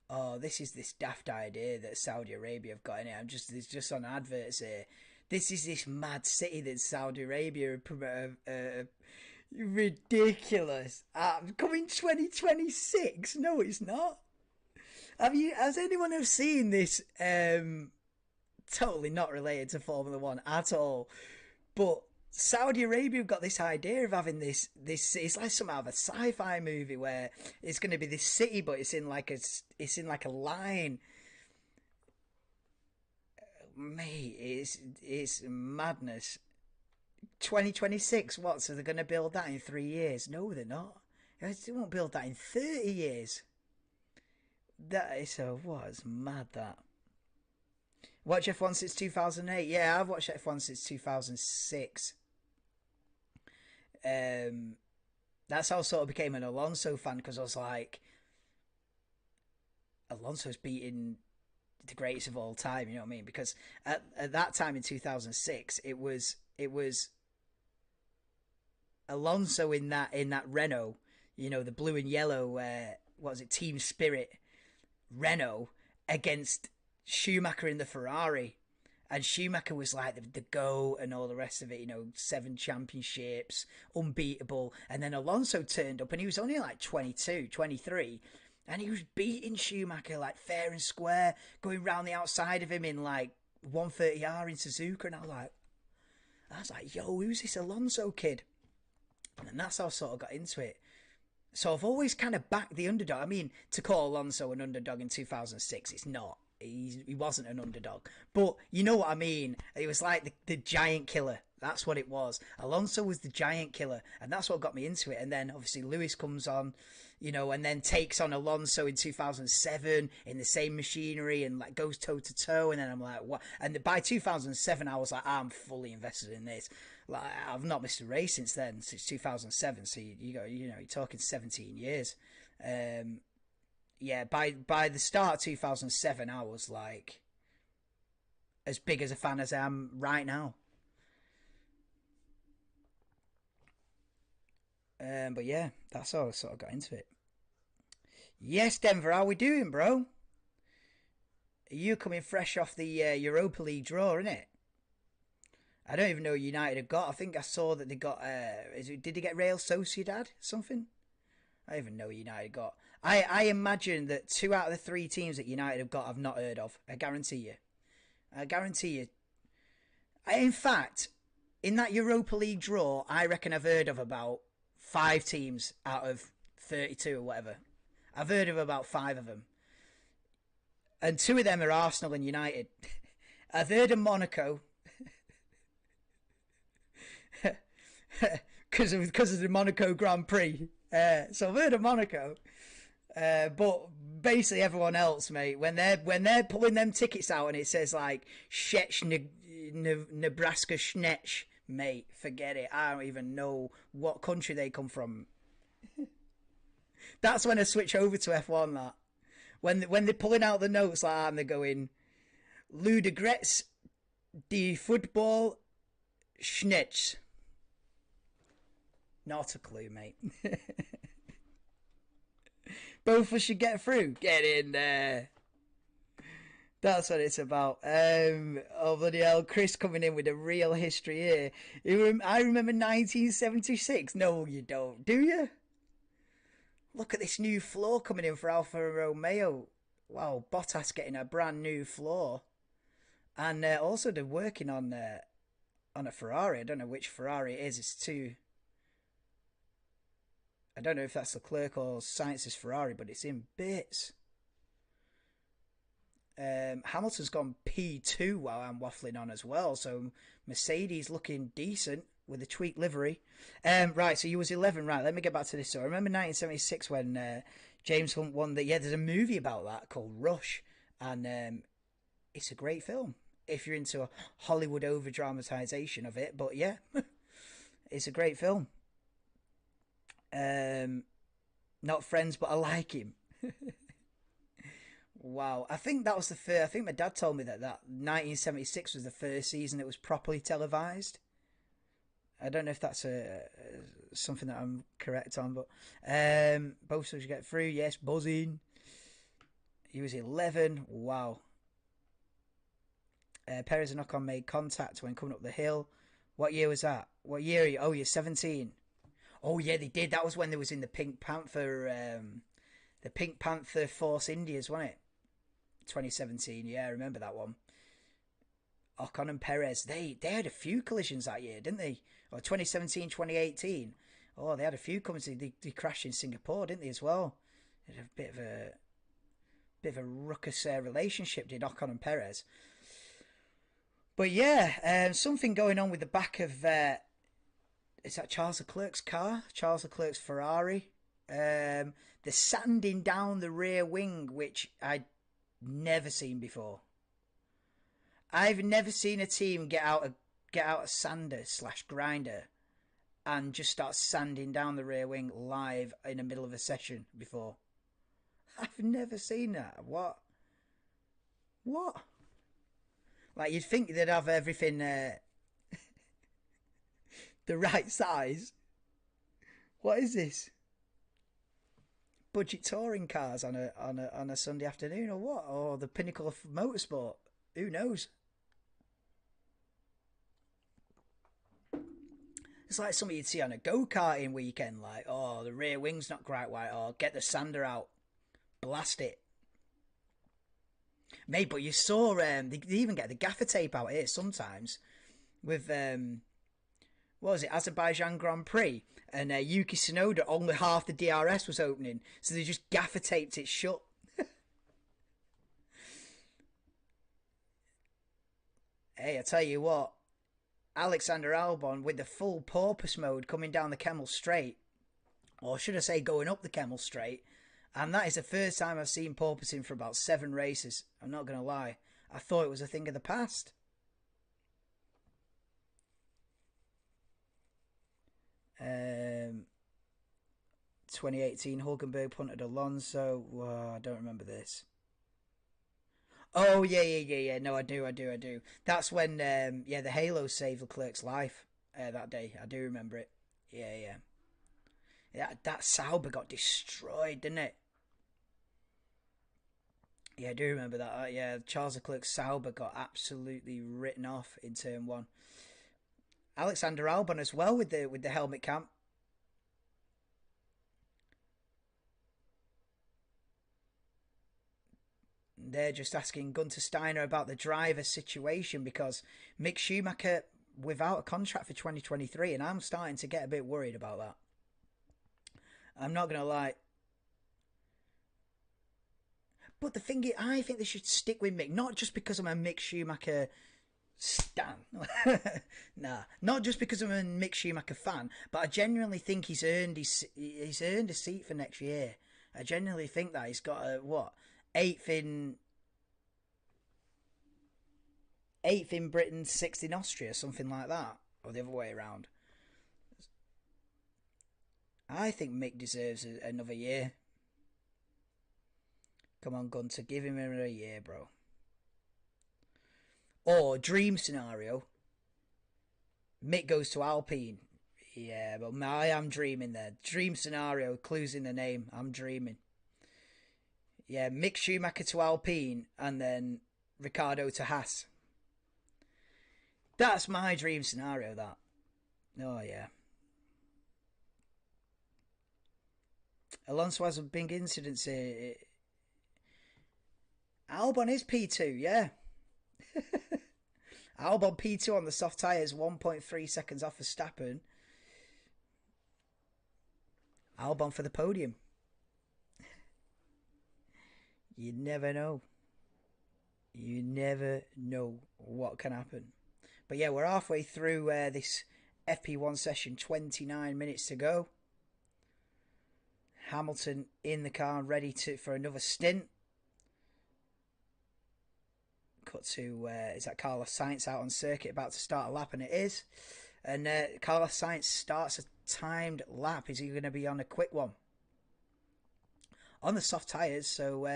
Oh, this is this daft idea that Saudi Arabia have got in it. It's just on adverts here. This is this mad city that Saudi Arabia ridiculous. Coming 2026? No, it's not. Has anyone else seen this? Totally not related to Formula One at all. But Saudi Arabia have got this idea of having this. It's like some out of a sci-fi movie where it's going to be this city, but it's in like a line. Mate, it's madness. 2026. What? So they're going to build that in 3 years? No, they're not. They won't build that in 30 years. That is so. What? It's mad that. Watch F1 since 2008. Yeah, I've watched F1 since 2006. That's how I sort of became an Alonso fan, because I was like, Alonso's beating the greatest of all time. You know what I mean? Because at that time in 2006, it was Alonso in that Renault. The blue and yellow. What was it? Team Spirit Renault against Schumacher in the Ferrari. And Schumacher was like the GOAT and all the rest of it, 7 championships, unbeatable. And then Alonso turned up and he was only like 22, 23. And he was beating Schumacher like fair and square, going round the outside of him in like 130R in Suzuka. And I was like, yo, who's this Alonso kid? And that's how I sort of got into it. So I've always kind of backed the underdog. I mean, to call Alonso an underdog in 2006, it's not. He wasn't an underdog. But you know what I mean? It was like the giant killer. That's what it was. Alonso was the giant killer. And that's what got me into it. And then obviously Lewis comes on, and then takes on Alonso in 2007 in the same machinery and like goes toe to toe. And then I'm like, what? And by 2007, I was like, I'm fully invested in this. Like, I've not missed a race since then, since 2007. So you're talking 17 years. Yeah, by the start of 2007, I was like as big as a fan as I am right now. But yeah, that's how I sort of got into it. Yes, Denver, how we doing, bro? You coming fresh off the Europa League draw, innit? I don't even know United have got. I think I saw that they got. Did they get Real Sociedad? Something? I don't even know United got. I imagine that 2 out of the 3 teams that United have got I've not heard of. I guarantee you. I guarantee you. In fact, in that Europa League draw, I reckon I've heard of about 5 teams out of 32 or whatever. I've heard of about 5 of them. And 2 of them are Arsenal and United. I've heard of Monaco. Because of the Monaco Grand Prix. So I've heard of Monaco. But basically everyone else, mate, when they're pulling them tickets out and it says like Shetch, Nebraska Schnetch, mate, forget it. I don't even know what country they come from. That's when I switch over to F1. That when they're pulling out the notes like that and they're going Ludegretz, die Football, Schnetch. Not a clue, mate. Both of us should get through. Get in there. That's what it's about. Oh, bloody hell. Chris coming in with a real history here. I remember 1976. No, you don't. Do you? Look at this new floor coming in for Alfa Romeo. Wow, Bottas getting a brand new floor. And also they're working on a Ferrari. I don't know which Ferrari it is. It's 2... I don't know if that's Leclerc or Sainz's Ferrari, but it's in bits. Hamilton's gone P2 while I'm waffling on as well. So Mercedes looking decent with a tweaked livery. Right, so you was 11. Right, let me get back to this. So I remember 1976 when James Hunt won the... Yeah, there's a movie about that called Rush. And it's a great film if you're into a Hollywood over-dramatization of it. But yeah, it's a great film. Not friends, but I like him. Wow, I think that was the first. I think my dad told me that 1976 was the first season it was properly televised. I don't know if that's something that I'm correct on, but both of us get through. Yes, buzzing. He was 11. Wow. Perez and Ocon made contact when coming up the hill. What year was that? What year are you? Oh, you're 17. Oh yeah, they did. That was when they was in the Pink Panther Force Indias, wasn't it? 2017. Yeah, I remember that one. Ocon and Perez, they had a few collisions that year, didn't they? Or 2017, 2018. Oh, they had a few collisions. They crashed in Singapore, didn't they, as well? They had a bit of a ruckus relationship, did Ocon and Perez. But yeah, something going on with the back of is that Charles Leclerc's car? Charles Leclerc's Ferrari. The sanding down the rear wing, which I'd never seen before. I've never seen a team get out a sander / grinder and just start sanding down the rear wing live in the middle of a session before. I've never seen that. What? Like, you'd think they'd have everything the right size. What is this? Budget touring cars on a Sunday afternoon or what? Or the pinnacle of motorsport? Who knows? It's like something you'd see on a go-karting weekend, like, oh, the rear wing's not quite right, or get the sander out, blast it. Mate, but you saw, they even get the gaffer tape out here sometimes with, what was it, Azerbaijan Grand Prix, and Yuki Tsunoda, only half the DRS was opening, so they just gaffer taped it shut. Hey, I tell you what, Alexander Albon with the full porpoise mode coming down the Kemmel Straight, or should I say going up the Kemmel Straight, and that is the first time I've seen porpoising for about 7 races. I'm not going to lie. I thought it was a thing of the past. Um, 2018, Hulkenberg punted Alonso. Whoa, I don't remember this. Oh yeah. No, I do. That's when the Halo saved Leclerc's life that day. I do remember it. Yeah. That Sauber got destroyed, didn't it? Yeah, I do remember that. Yeah, Charles Leclerc's Sauber got absolutely written off in turn 1. Alexander Albon as well with the helmet cam. They're just asking Gunter Steiner about the driver situation because Mick Schumacher without a contract for 2023, and I'm starting to get a bit worried about that. I'm not going to lie. But the thing is, I think they should stick with Mick, not just because I'm a Mick Schumacher stan. Nah, not just because I'm a Mick Schumacher fan, but I genuinely think he's earned a seat for next year. I genuinely think that he's got a what eighth in Britain, 6th in Austria, something like that, or the other way around. I think Mick deserves another year. Come on, Gunter, give him another year, bro. Or dream scenario, Mick goes to Alpine. Yeah, but I am dreaming there. Dream scenario, clues in the name. I'm dreaming. Yeah, Mick Schumacher to Alpine and then Ricardo to Haas. That's my dream scenario, that. Oh, yeah. Alonso has a big incident here. Albon is P2, yeah. Albon P2 on the soft tyres, 1.3 seconds off Verstappen. Albon for the podium. You never know. You never know what can happen. But yeah, we're halfway through this FP1 session, 29 minutes to go. Hamilton in the car, ready for another stint. Cut to, is that Carlos Sainz out on circuit, about to start a lap, and it is. And Carlos Sainz starts a timed lap. Is he going to be on a quick one? On the soft tyres, so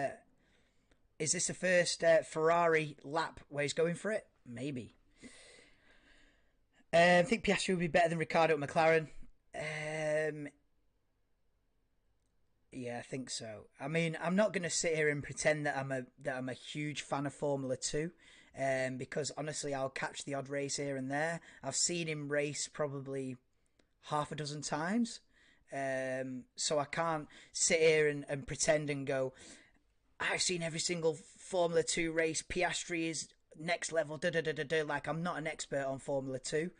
is this the first Ferrari lap where he's going for it? Maybe. I think Piastri will be better than Ricciardo at McLaren. Yeah, I think so. I mean, I'm not going to sit here and pretend that I'm a huge fan of Formula 2, because honestly, I'll catch the odd race here and there. I've seen him race probably half a dozen times, so I can't sit here and pretend and go, I've seen every single Formula 2 race. Piastri is next level. Like, I'm not an expert on Formula 2,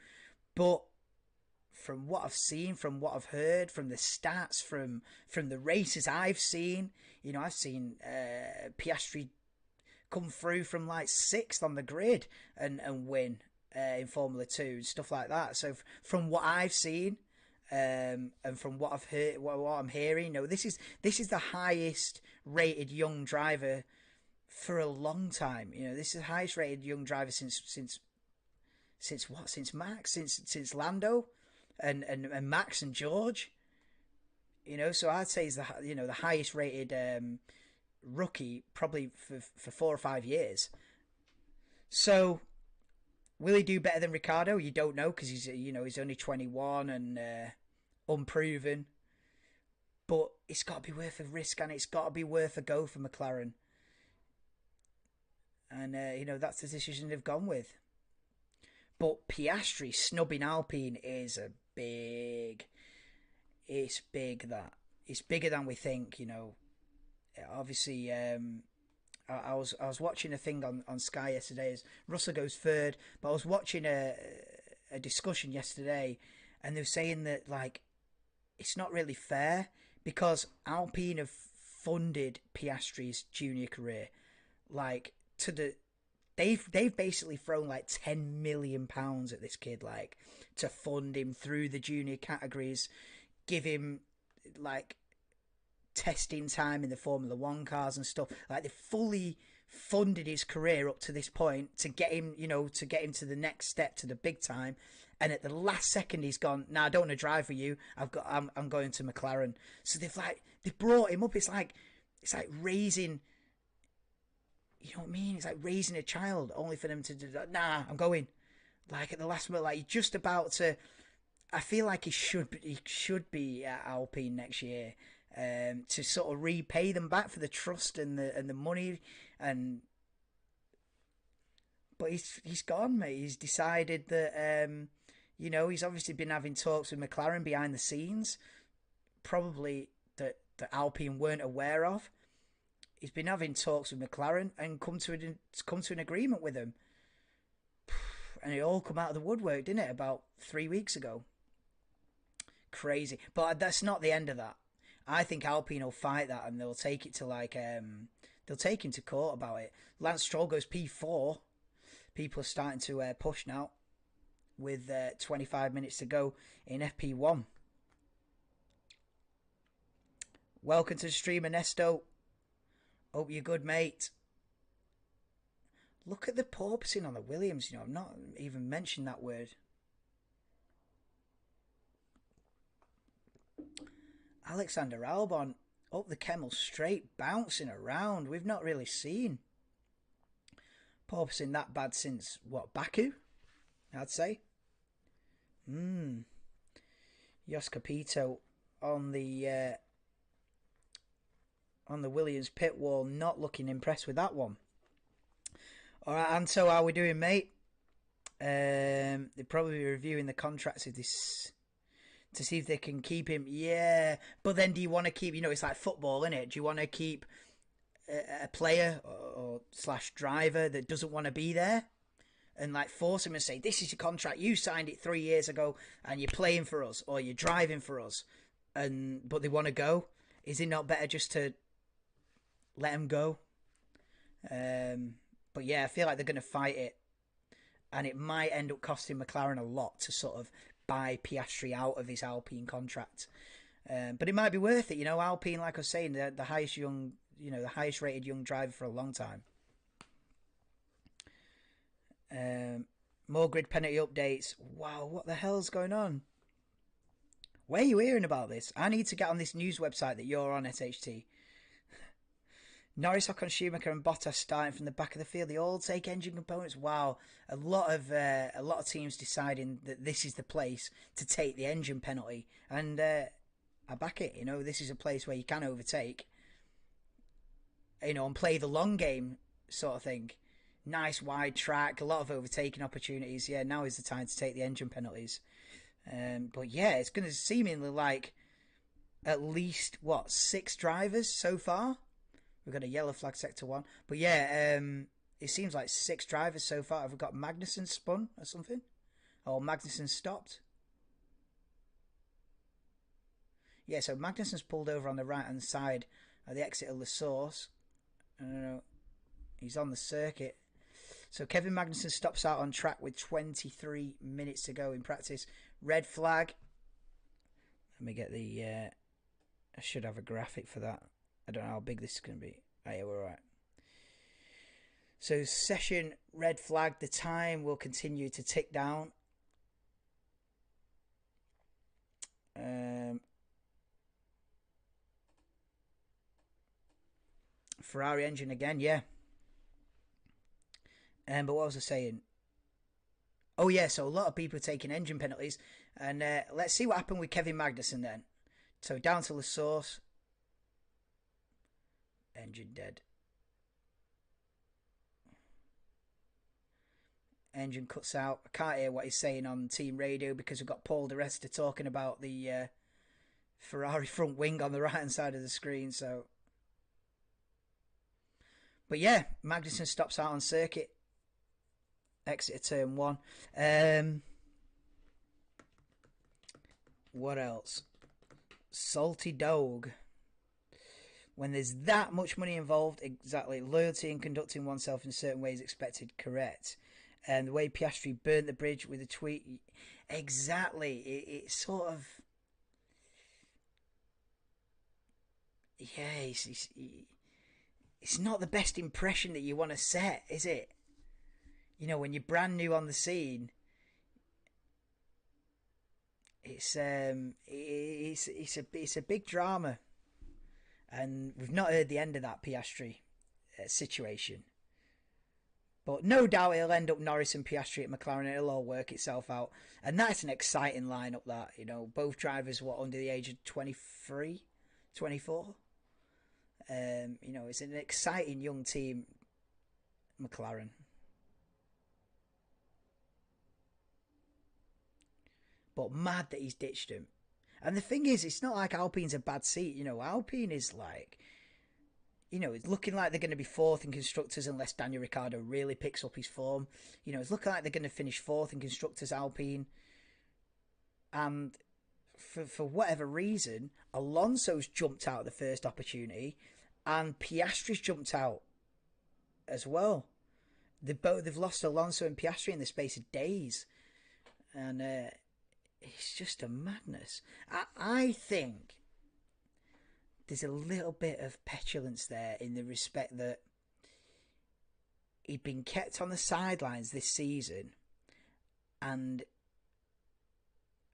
but from what I've seen, from what I've heard, from the stats, from the races I've seen, I've seen Piastri come through from like 6th on the grid and win in Formula 2 and stuff like that. So from what I've seen, and from what I've heard, what I'm hearing, this is the highest rated young driver for a long time. This is the highest rated young driver since what? Since Max, since Lando. And Max and George, so I'd say he's the highest rated rookie probably for 4 or 5 years. So will he do better than Ricciardo? You don't know, because he's only 21 and unproven. But it's got to be worth a risk, and it's got to be worth a go for McLaren. And that's the decision they've gone with. But Piastri snubbing Alpine is a big. It's big, that. It's bigger than we think, you know. Obviously, I was watching a thing on Sky yesterday as Russell goes third, but I was watching a discussion yesterday, and they were saying that, like, it's not really fair because Alpine have funded Piastri's junior career, like, to the they've basically thrown like £10 million at this kid, like, to fund him through the junior categories, give him like testing time in the Formula One cars and stuff. Like, they fully funded his career up to this point to get him, you know, to get him to the next step, to the big time. And at the last second, he's gone, "Nah, I don't want to drive for you. I'm going to McLaren." So they've brought him up. It's like raising, you know what I mean? It's like raising a child, only for them to do that. "Nah, I'm going." Like, at the last minute, like, he's just about to. I feel like he should be at Alpine next year, to sort of repay them back for the trust and the money, and but he's gone, mate. He's decided that, you know, he's obviously been having talks with McLaren behind the scenes, probably that Alpine weren't aware of. He's been having talks with McLaren and come to an agreement with them, and it all come out of the woodwork, didn't it? About 3 weeks ago. Crazy, but that's not the end of that. I think Alpine will fight that, and they'll take it to, like, they'll take him to court about it. Lance Stroll goes P4. People are starting to push now, with 25 minutes to go in FP1. Welcome to the stream, Ernesto. Hope you're good, mate. Look at the porpoising on the Williams. You know, I've not even mentioned that word. Alexander Albon up the Kemmel straight, bouncing around. We've not really seen porpoising that bad since, what, Baku? I'd say. Jos Capito on the Williams pit wall, not looking impressed with that one. All right, Anto, how are we doing, mate? They're probably reviewing the contracts of this to see if they can keep him. Yeah, but then do you want to keep, you know, it's like football, isn't it? Do you want to keep a player or slash driver that doesn't want to be there and, like, force him and say, "This is your contract, you signed it 3 years ago and you're playing for us or you're driving for us," but they want to go? Is it not better just to let him go? But yeah, I feel like they're going to fight it, and it might end up costing McLaren a lot to sort of buy Piastri out of his Alpine contract. But it might be worth it, you know. Alpine, like I was saying, the highest rated young driver for a long time. More grid penalty updates. Wow, what the hell's going on? Where are you hearing about this? I need to get on this news website that you're on, SHT. Norris, Ocon, Schumacher and Bottas starting from the back of the field. They all take engine components. Wow, a lot of teams deciding that this is the place to take the engine penalty, and I back it. You know, this is a place where you can overtake, you know, and play the long game sort of thing. Nice wide track, a lot of overtaking opportunities. Yeah, now is the time to take the engine penalties. But yeah, it's going to seemingly like at least, what, 6 drivers so far. We've got a yellow flag sector 1. But yeah, it seems like 6 drivers so far. Have we got Magnussen spun or something? Or Magnussen stopped? Yeah, so Magnussen's pulled over on the right-hand side at the exit of La Source. I don't know. He's on the circuit. So Kevin Magnussen stops out on track with 23 minutes to go in practice. Red flag. Let me get the... I should have a graphic for that. I don't know how big this is going to be. Oh, yeah, we're all right. So session red flag. The time will continue to tick down. Ferrari engine again, yeah. But what was I saying? Oh yeah, so a lot of people are taking engine penalties, and let's see what happened with Kevin Magnussen then. So down to the source. Engine dead. Engine cuts out. I can't hear what he's saying on team radio because we've got Paul Di Resta talking about the Ferrari front wing on the right hand side of the screen. So, but yeah, Magnussen stops out on circuit. Exit of turn 1. What else? Salty dog. When there's that much money involved, exactly, loyalty and conducting oneself in certain ways expected, correct. And the way Piastri burnt the bridge with a tweet, exactly. It sort of, yeah, it's not the best impression that you want to set, is it? You know, when you're brand new on the scene, it's a big drama, and we've not heard the end of that Piastri situation. But no doubt it'll end up Norris and Piastri at McLaren. It'll all work itself out, and that's an exciting lineup. That, you know, both drivers under the age of 23, 24. You know, it's an exciting young team, McLaren. But mad that he's ditched him. And the thing is, it's not like Alpine's a bad seat. You know, Alpine is like, you know, it's looking like they're going to be 4th in Constructors unless Daniel Ricciardo really picks up his form. You know, it's looking like they're going to finish 4th in Constructors, Alpine. And for whatever reason, Alonso's jumped out the first opportunity and Piastri's jumped out as well. They've lost Alonso and Piastri in the space of days. And it's just a madness. I think there's a little bit of petulance there in the respect that he'd been kept on the sidelines this season, and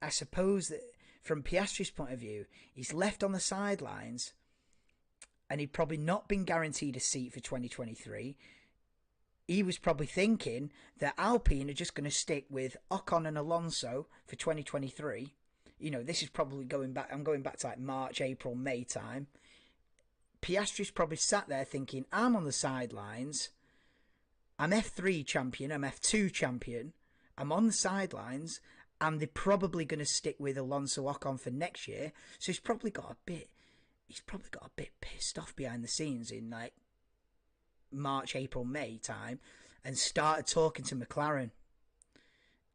I suppose that from Piastri's point of view, he's left on the sidelines and he'd probably not been guaranteed a seat for 2023. He was probably thinking that Alpine are just going to stick with Ocon and Alonso for 2023. You know, this is probably going back to like March, April, May time. Piastri's probably sat there thinking, I'm on the sidelines. I'm F3 champion. I'm F2 champion. I'm on the sidelines. And they're probably going to stick with Alonso Ocon for next year. So he's probably got a bit pissed off behind the scenes in like March, April, May time, and started talking to McLaren.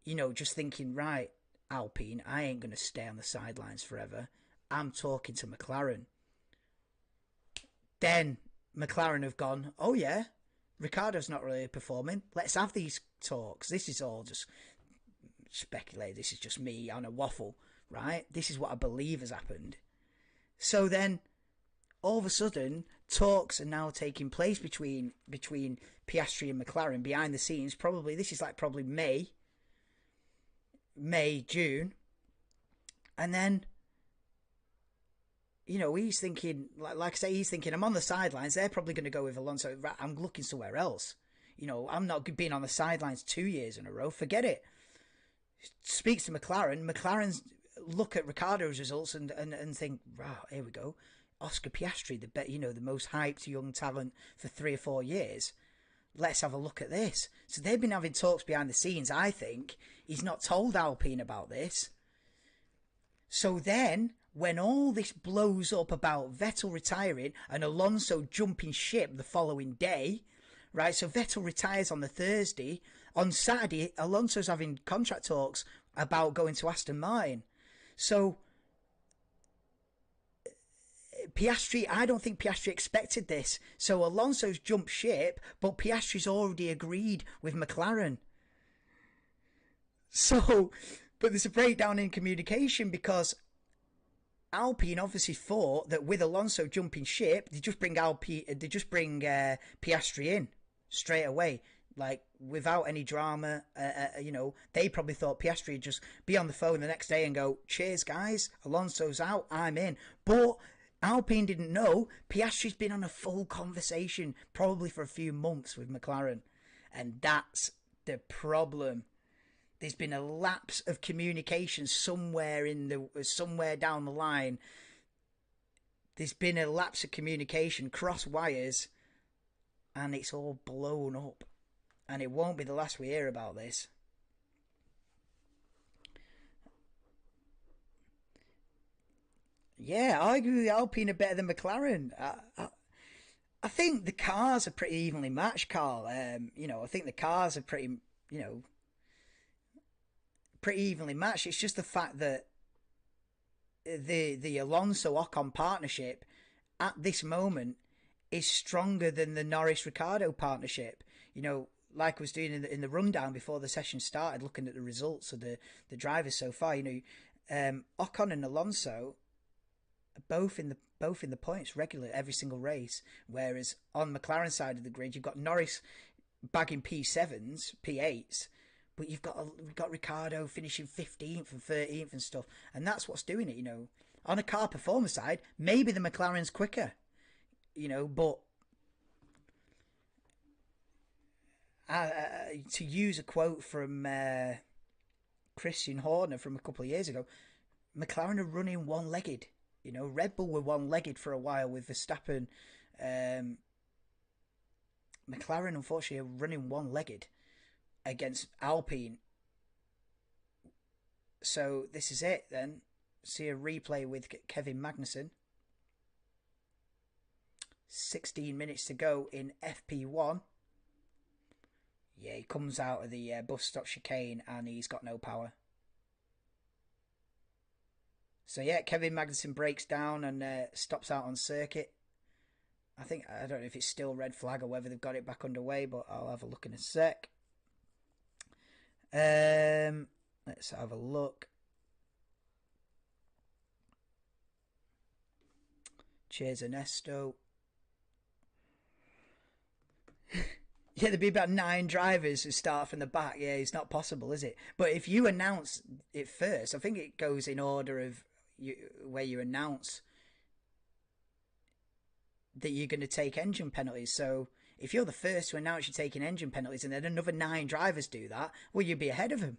You know, just thinking, right, Alpine, I ain't going to stay on the sidelines forever. I'm talking to McLaren. Then McLaren have gone, oh yeah, Ricciardo's not really performing. Let's have these talks. This is all just speculate. This is just me on a waffle, right? This is what I believe has happened. So then, all of a sudden, talks are now taking place between Piastri and McLaren behind the scenes. Probably this is like probably May, June, and then, you know, he's thinking, like I say, he's thinking, I'm on the sidelines. They're probably going to go with Alonso. I'm looking somewhere else. You know, I'm not being on the sidelines 2 years in a row. Forget it. Speaks to McLaren. McLaren's look at Ricciardo's results and think, wow, here we go. Oscar Piastri, the most hyped young talent for 3 or 4 years. Let's have a look at this. So they've been having talks behind the scenes. I think he's not told Alpine about this. So then, when all this blows up about Vettel retiring and Alonso jumping ship the following day, right? So Vettel retires on the Thursday. On Saturday, Alonso's having contract talks about going to Aston Martin. So Piastri, I don't think Piastri expected this. So Alonso's jumped ship, but Piastri's already agreed with McLaren. So, but there's a breakdown in communication because Alpine obviously thought that with Alonso jumping ship, they just bring Piastri in straight away, like without any drama. They probably thought Piastri would just be on the phone the next day and go, "Cheers, guys, Alonso's out, I'm in." But Alpine didn't know Piastri's been on a full conversation, probably for a few months, with McLaren, and that's the problem. There's been a lapse of communication somewhere down the line. There's been a lapse of communication, cross wires, and it's all blown up. and it won't be the last we hear about this. Yeah, I agree with Alpine are better than McLaren. I think the cars are pretty evenly matched, Carl. I think the cars are you know, pretty evenly matched. It's just the fact that the Alonso Ocon partnership at this moment is stronger than the Norris Ricciardo partnership. Like I was doing in the rundown before the session started, looking at the results of the drivers so far. Ocon and Alonso are both in the points regularly every single race. Whereas on McLaren side of the grid, you've got Norris bagging P7s, P8s, but you've got Ricciardo finishing 15th and 13th and stuff, and that's what's doing it. On a car performance side, maybe the McLaren's quicker, but to use a quote from Christian Horner from a couple of years ago, McLaren are running one-legged. Red Bull were one-legged for a while with Verstappen. McLaren, unfortunately, are running one-legged against Alpine. So this is it then. See a replay with Kevin Magnussen. 16 minutes to go in FP1. Yeah, he comes out of the bus stop chicane and he's got no power. So yeah, Kevin Magnussen breaks down and stops out on circuit. I don't know if it's still red flag or whether they've got it back underway, but I'll have a look in a sec. Let's have a look. Cheers, Ernesto. Yeah, there'd be about 9 drivers who start from the back. Yeah, it's not possible, is it? But if you announce it first, I think it goes in order of where you announce that you're going to take engine penalties. So if you're the first to announce you're taking engine penalties and then another 9 drivers do that, well, you'd be ahead of them,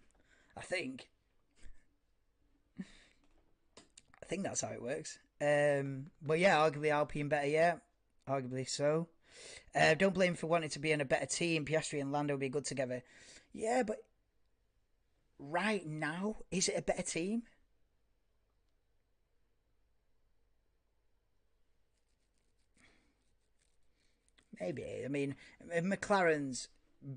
I think. I think that's how it works. But yeah, arguably Alpine better, yeah. Arguably so. Don't blame him for wanting to be in a better team. Piastri and Lando would be good together. Yeah, but right now, is it a better team? Maybe. I mean, McLaren's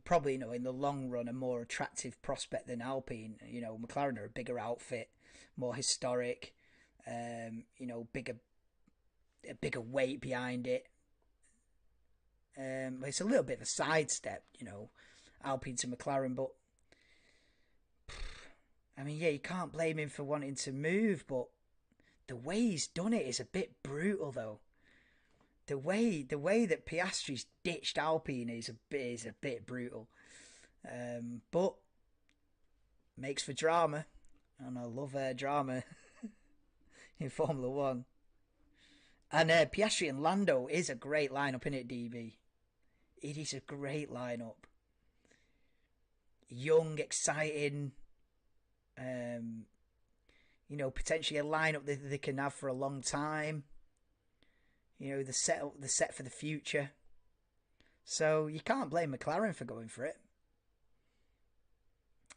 probably, in the long run, a more attractive prospect than Alpine. McLaren are a bigger outfit, more historic, bigger, a bigger weight behind it. It's a little bit of a sidestep, Alpine to McLaren, but I mean, yeah, you can't blame him for wanting to move, but the way he's done it is a bit brutal, though. The way that Piastri's ditched Alpine is a bit brutal, but makes for drama, and I love drama in Formula One. And Piastri and Lando is a great lineup, isn't it, DB? It is a great lineup. Young, exciting, potentially a lineup that they can have for a long time. The set for the future. So you can't blame McLaren for going for it.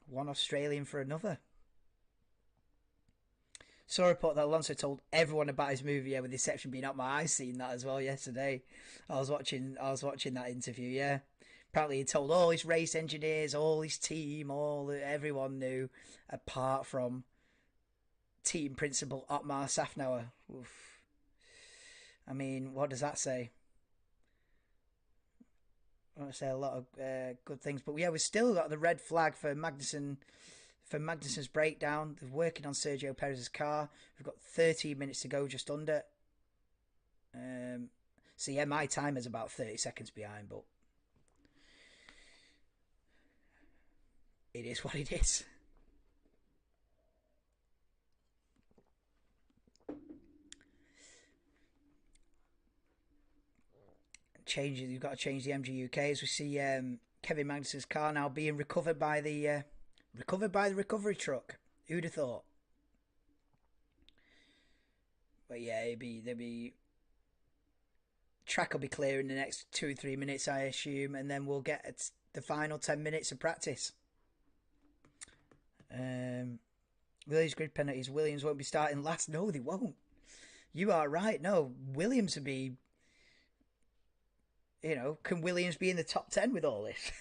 One Australian for another. Saw a report that Alonso told everyone about his movie, with the exception being Up My Eyes. Seen that as well yesterday. I was watching that interview. Yeah, apparently he told all his race engineers, all his team, everyone knew, apart from team principal Otmar Safnauer. Oof. I mean, what does that say? I want to say a lot of good things, but yeah, we've still got the red flag for Magnussen. For Magnussen's breakdown, they're working on Sergio Perez's car. We've got 13 minutes to go, just under. So yeah, my timer's about 30 seconds behind, but it is what it is. You've got to change the MGUK as we see Kevin Magnussen's car now being recovered by the recovery truck. Who'd have thought? But yeah, there'll be track will be clear in the next 2 or 3 minutes, I assume, and then we'll get the final 10 minutes of practice. Williams grid penalties. Williams won't be starting last. No, they won't. You are right. No, Williams would be. You know, can Williams be in the top 10 with all this?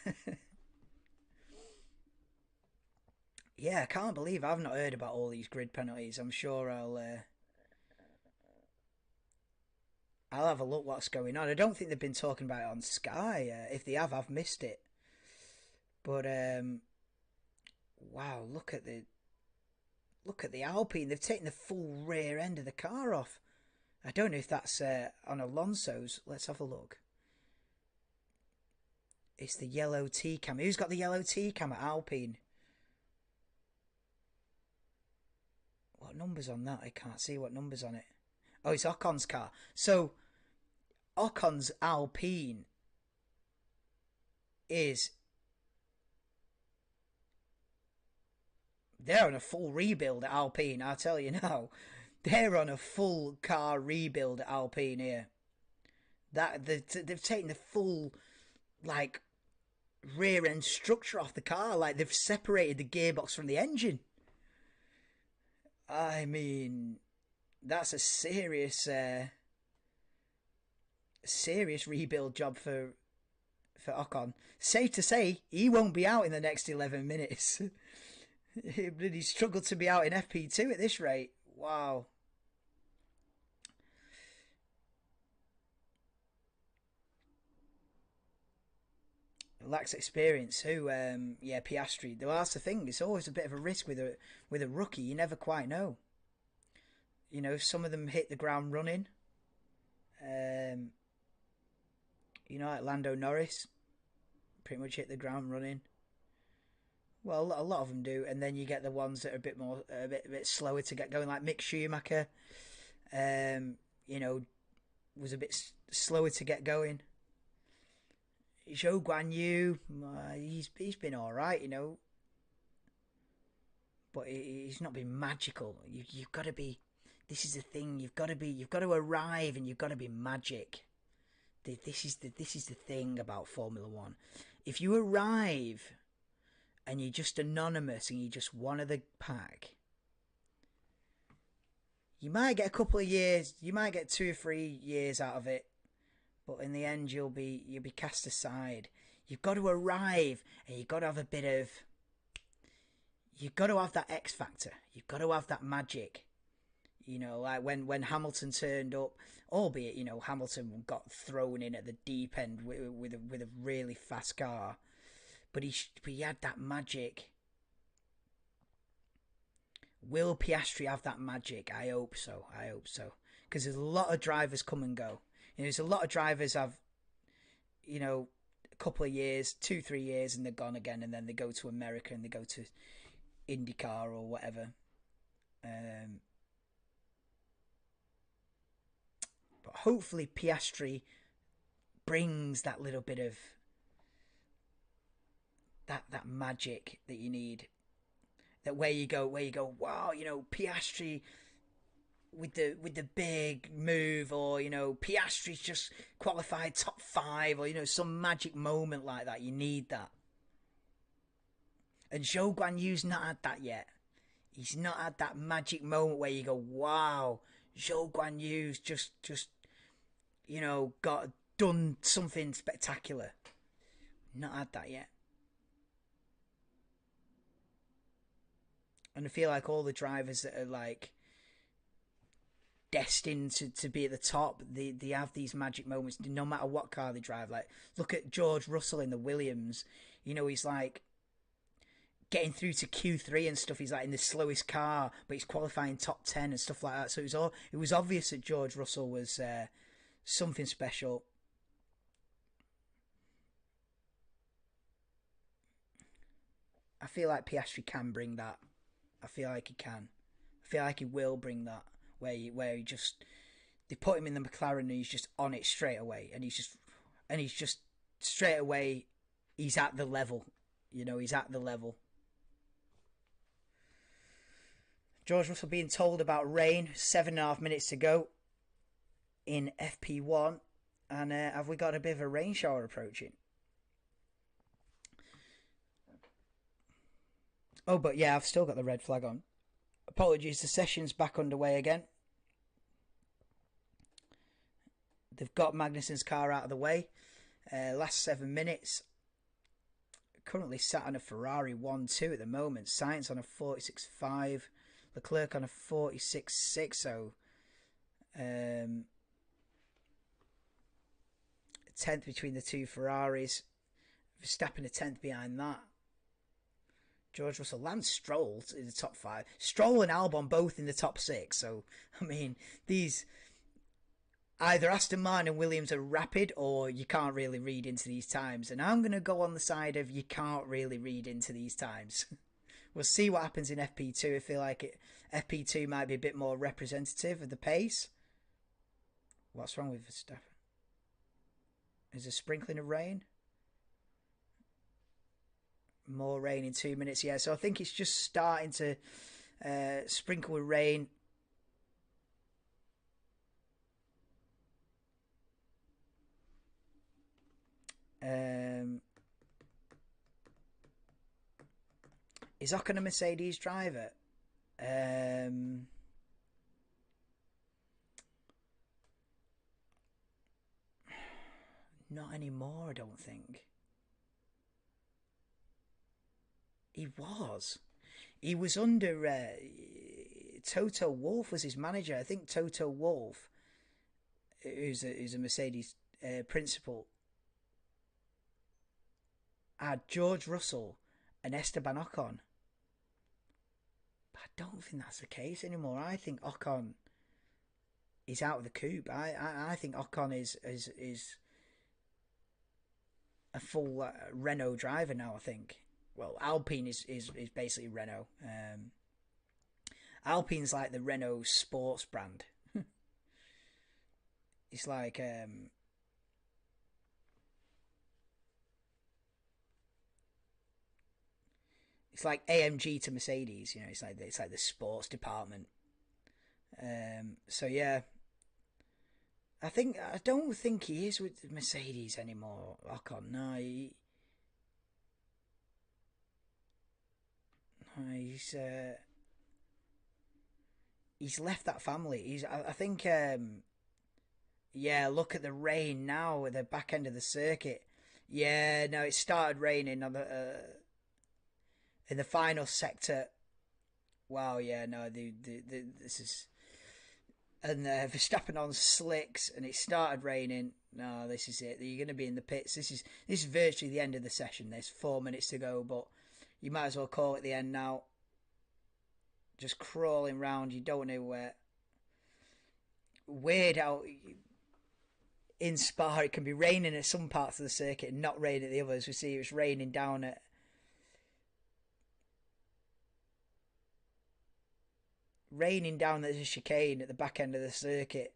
Yeah, I can't believe I've not heard about all these grid penalties. I'm sure I'll have a look what's going on. I don't think they've been talking about it on Sky. If they have, I've missed it. But wow, look at the Alpine. They've taken the full rear end of the car off. I don't know if that's on Alonso's. Let's have a look. It's the yellow T-cam. Who's got the yellow T-cam at Alpine? What number's on that? I can't see what number's on it. Oh, it's Ocon's car. So, Ocon's Alpine is... They're on a full rebuild at Alpine, I'll tell you now. They're on a full car rebuild at Alpine here. They've taken the full, like, rear end structure off the car. Like, they've separated the gearbox from the engine. I mean, that's a serious rebuild job for Ocon. Safe to say, he won't be out in the next 11 minutes. He struggled to be out in FP2 at this rate. Wow. Lacks experience. Who? Yeah, Piastri. Well, that's the thing. It's always a bit of a risk with a rookie. You never quite know. You know, some of them hit the ground running. You know, like Lando Norris, pretty much hit the ground running. Well, a lot of them do, and then you get the ones that are a bit slower to get going, like Mick Schumacher. You know, was a bit slower to get going. Zhou Guan Yu, he's been all right, you know, but he's not been magical. You've got to be. This is the thing. You've got to arrive, and you've got to be magic. This is the thing about Formula One. If you arrive, and you're just anonymous, and you're just one of the pack, you might get a couple of years. You might get 2 or 3 years out of it. But in the end, you'll be cast aside. You've got to arrive, and you've got to have a bit of. You've got to have that X factor. You've got to have that magic. You know, like when Hamilton turned up, albeit you know Hamilton got thrown in at the deep end with a really fast car, but he had that magic. Will Piastri have that magic? I hope so. Because there's a lot of drivers come and go. There's a lot of drivers have, you know, a couple of years, 2-3 years, and they're gone again, and then they go to America and they go to IndyCar or whatever. But hopefully Piastri brings that little bit of that magic that you need. That where you go, wow, you know, Piastri with the big move, or you know Piastri's just qualified top 5, or you know some magic moment like that. You need that. And Zhou Guan Yu's not had that yet. He's not had that magic moment where you go, wow, Zhou Guan Yu's just you know done something spectacular. Not had that yet. And I feel like all the drivers that are like destined to be at the top, they have these magic moments no matter what car they drive. Like look at George Russell in the Williams. You know, he's like getting through to Q3 and stuff. He's like in the slowest car, but he's qualifying top 10 and stuff like that. So it was obvious that George Russell was something special. I feel like Piastri can bring that. I feel like he can. I feel like he will bring that. Where he just, they put him in the McLaren and he's just on it straight away, and he's just straight away, he's at the level, you know, he's at the level. George Russell being told about rain, 7.5 minutes to go in FP1, and have we got a bit of a rain shower approaching? Oh, but yeah, I've still got the red flag on. Apologies, the session's back underway again. They've got Magnussen's car out of the way. Last 7 minutes. Currently sat on a Ferrari 1-2 at the moment. Sainz on a 46.5. Leclerc on a 46.6. So, 10th between the two Ferraris. Verstappen a 10th behind that. George Russell, Lance Stroll in the top 5. Stroll and Albon both in the top 6. So, I mean, these... Either Aston Martin and Williams are rapid, or you can't really read into these times. And I'm going to go on the side of you can't really read into these times. We'll see what happens in FP2. I feel like FP2 might be a bit more representative of the pace. What's wrong with Verstappen? Is there sprinkling of rain? More rain in 2 minutes. Yeah, so I think it's just starting to sprinkle with rain. Is Ocon a Mercedes driver? Not anymore, I don't think. He was. He was under Toto Wolff was his manager. I think Toto Wolff, who's a Mercedes principal, had George Russell and Esteban Ocon. But I don't think that's the case anymore. I think Ocon is out of the coupe. I think Ocon is a full Renault driver now, I think. Well, Alpine is basically Renault. Alpine's like the Renault sports brand. It's like it's like AMG to Mercedes, you know. It's like the sports department. So yeah, I don't think he is with Mercedes anymore. Ocon, no, he's left that family. I think yeah. Look at the rain now at the back end of the circuit. Yeah, no, it started raining on the in the final sector. Wow, yeah, no, this is and Verstappen on slicks, and it started raining. No, this is it. You're going to be in the pits. This is virtually the end of the session. There's 4 minutes to go, but you might as well call it the end now. Just crawling round. You don't know where. Weird how in Spa it can be raining at some parts of the circuit and not raining at the others. We see it was raining down at the chicane at the back end of the circuit,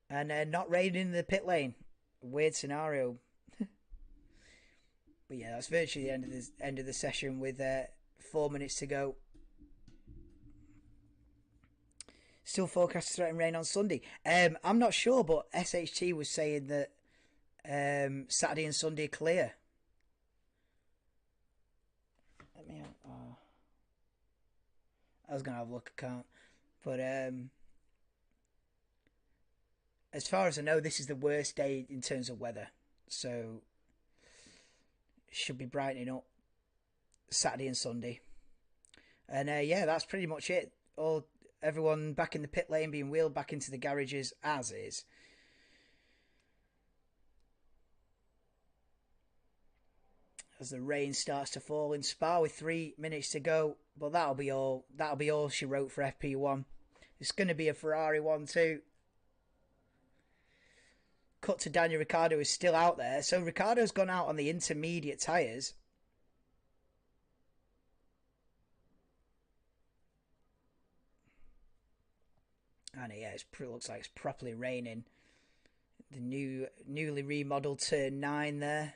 and not raining in the pit lane. Weird scenario. But yeah, that's virtually the end of the session with 4 minutes to go. Still forecast to threaten rain on Sunday. I'm not sure, but SHT was saying that Saturday and Sunday are clear. Let me. I was gonna have a look. I can't. But as far as I know, this is the worst day in terms of weather. So should be brightening up Saturday and Sunday. And yeah, that's pretty much it. Everyone back in the pit lane, being wheeled back into the garages as is. As the rain starts to fall in Spa with 3 minutes to go. But that'll be all she wrote for FP1. It's going to be a Ferrari 1-2. Cut to Daniel Ricciardo, is still out there. So Ricciardo's gone out on the intermediate tyres. And yeah, it looks like it's properly raining. The newly remodeled turn 9 there.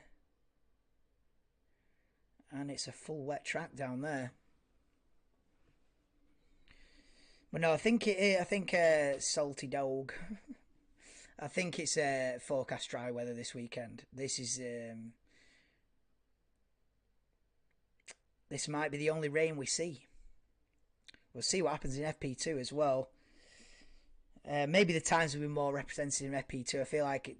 And it's a full wet track down there. But no, I think salty dog. I think it's forecast dry weather this weekend. This is this might be the only rain we see. We'll see what happens in FP2 as well. Maybe the times will be more represented in FP2. I feel like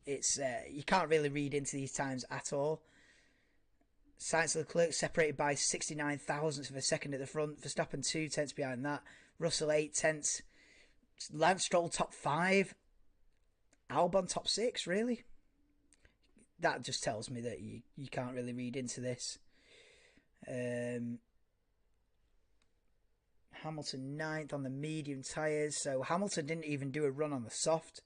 it's you can't really read into these times at all. Sainz and Leclerc separated by 69 thousandths of a second at the front. Verstappen 2 tenths behind that. Russell 8 tenths. Lance Stroll top 5. Albon top 6, really? That just tells me that you can't really read into this. Hamilton 9th on the medium tyres. So Hamilton didn't even do a run on the soft.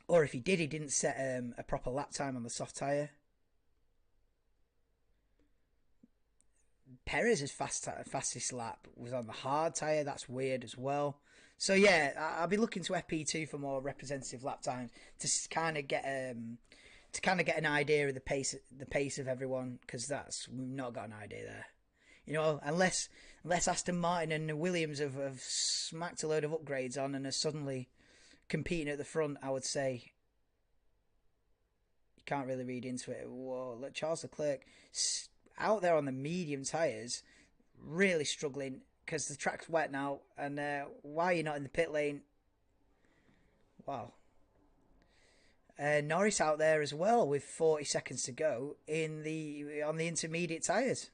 Or if he did, he didn't set a proper lap time on the soft tyre. Perez's fastest lap was on the hard tyre. That's weird as well. So yeah, I'll be looking to FP2 for more representative lap times to kind of get an idea of the pace of everyone, because we've not got an idea there. You know, unless Aston Martin and Williams have smacked a load of upgrades on and are suddenly competing at the front, I would say you can't really read into it. Whoa, look, Charles Leclerc out there on the medium tyres, really struggling because the track's wet now. And why are you not in the pit lane? Wow. Norris out there as well with 40 seconds to go on the intermediate tyres.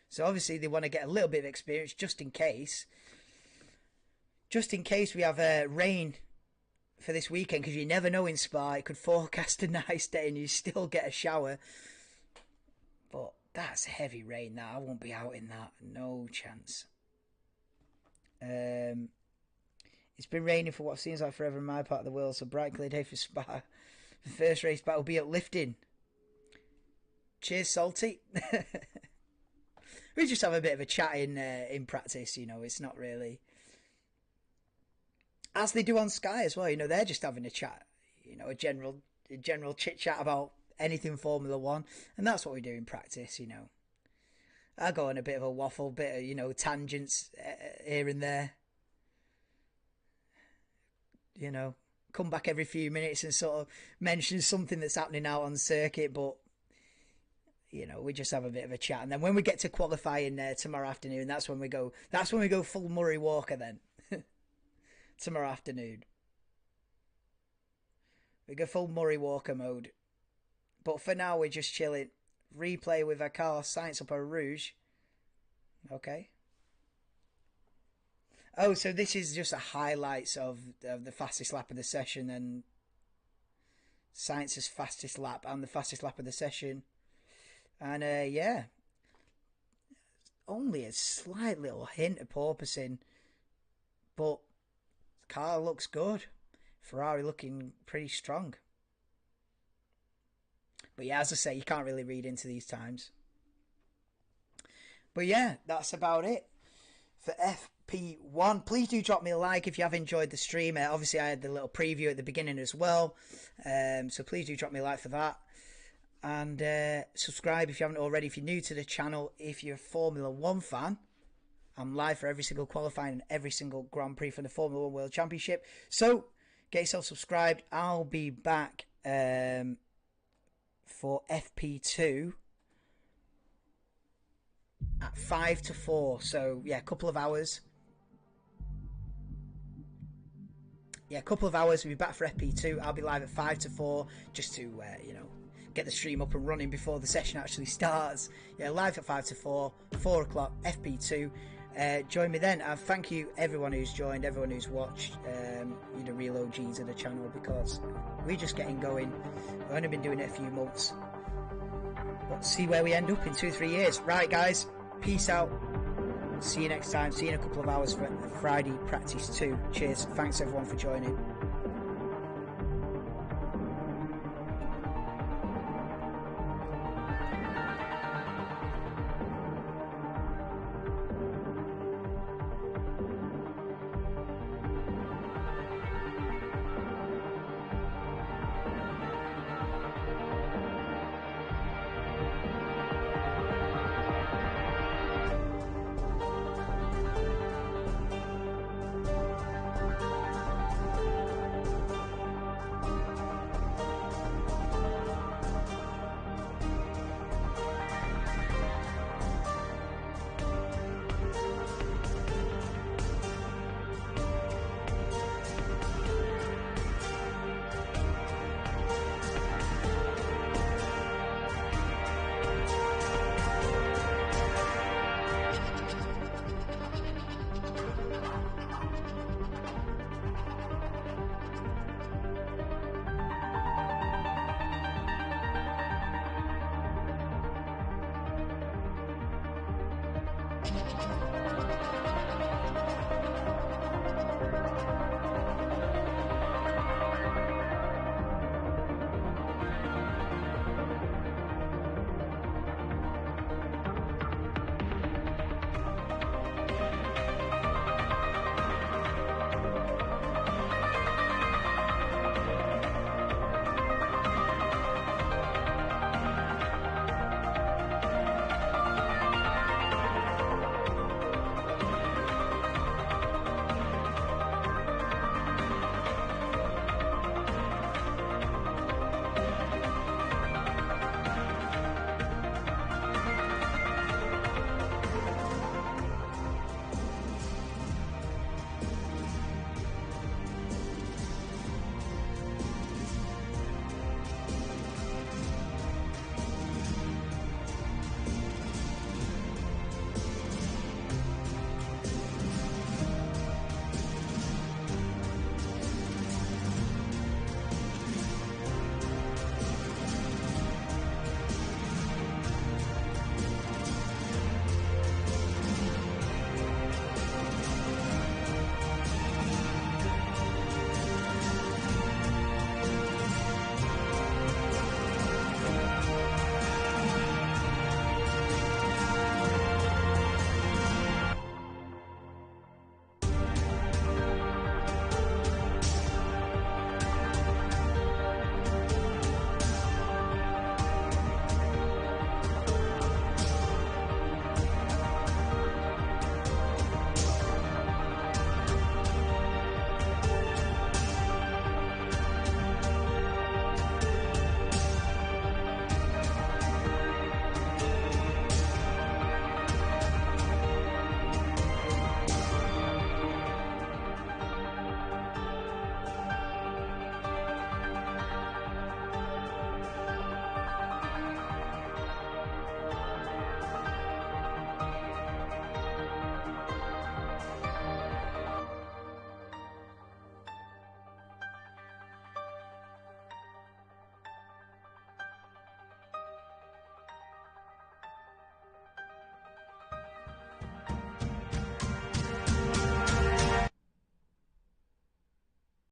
So obviously they want to get a little bit of experience just in case. Just in case we have rain for this weekend, because you never know in Spa. It could forecast a nice day and you still get a shower. But that's heavy rain that. I won't be out in that. No chance. It's been raining for what seems like forever in my part of the world, so bright clear day for Spa. The first race back will be uplifting. Cheers, Salty. We just have a bit of a chat in practice, you know. It's not really, as they do on Sky as well, you know. They're just having a chat, you know, a general chit chat about anything Formula One, and that's what we do in practice, you know. I go on a bit of a waffle, bit of, you know, tangents here and there, you know. Come back every few minutes and sort of mention something that's happening out on circuit, but you know, we just have a bit of a chat. And then when we get to qualifying tomorrow afternoon, that's when we go full Murray Walker then. Tomorrow afternoon. We go full Murray Walker mode. But for now, we're just chilling. Replay with Carlos Sainz up a Rouge. Okay. Oh, so this is just a highlights of the fastest lap of the session and Sainz's fastest lap and the fastest lap of the session. And yeah, only a slight little hint of porpoising, but the car looks good. Ferrari looking pretty strong. But yeah, as I say, you can't really read into these times. But yeah, that's about it for FP1. Please do drop me a like if you have enjoyed the stream. Obviously, I had the little preview at the beginning as well. So please do drop me a like for that. And subscribe if you haven't already. If you're new to the channel, if you're a Formula 1 fan, I'm live for every single qualifying and every single Grand Prix from the Formula 1 World Championship. So get yourself subscribed. I'll be back for FP2 at 5 to 4. So yeah, a couple of hours. Yeah, a couple of hours. We'll be back for FP2. I'll be live at 5 to 4 just to, you know, get the stream up and running before the session actually starts. Yeah, live at 5 to 4, 4 o'clock, FP2. Join me then. Thank you everyone who's joined, everyone who's watched. You're the real OGs of the channel, because we're just getting going. We've only been doing it a few months, but see where we end up in 2-3 years. Right, guys, peace out. See you next time. See you in a couple of hours for Friday practice 2. Cheers. Thanks everyone for joining.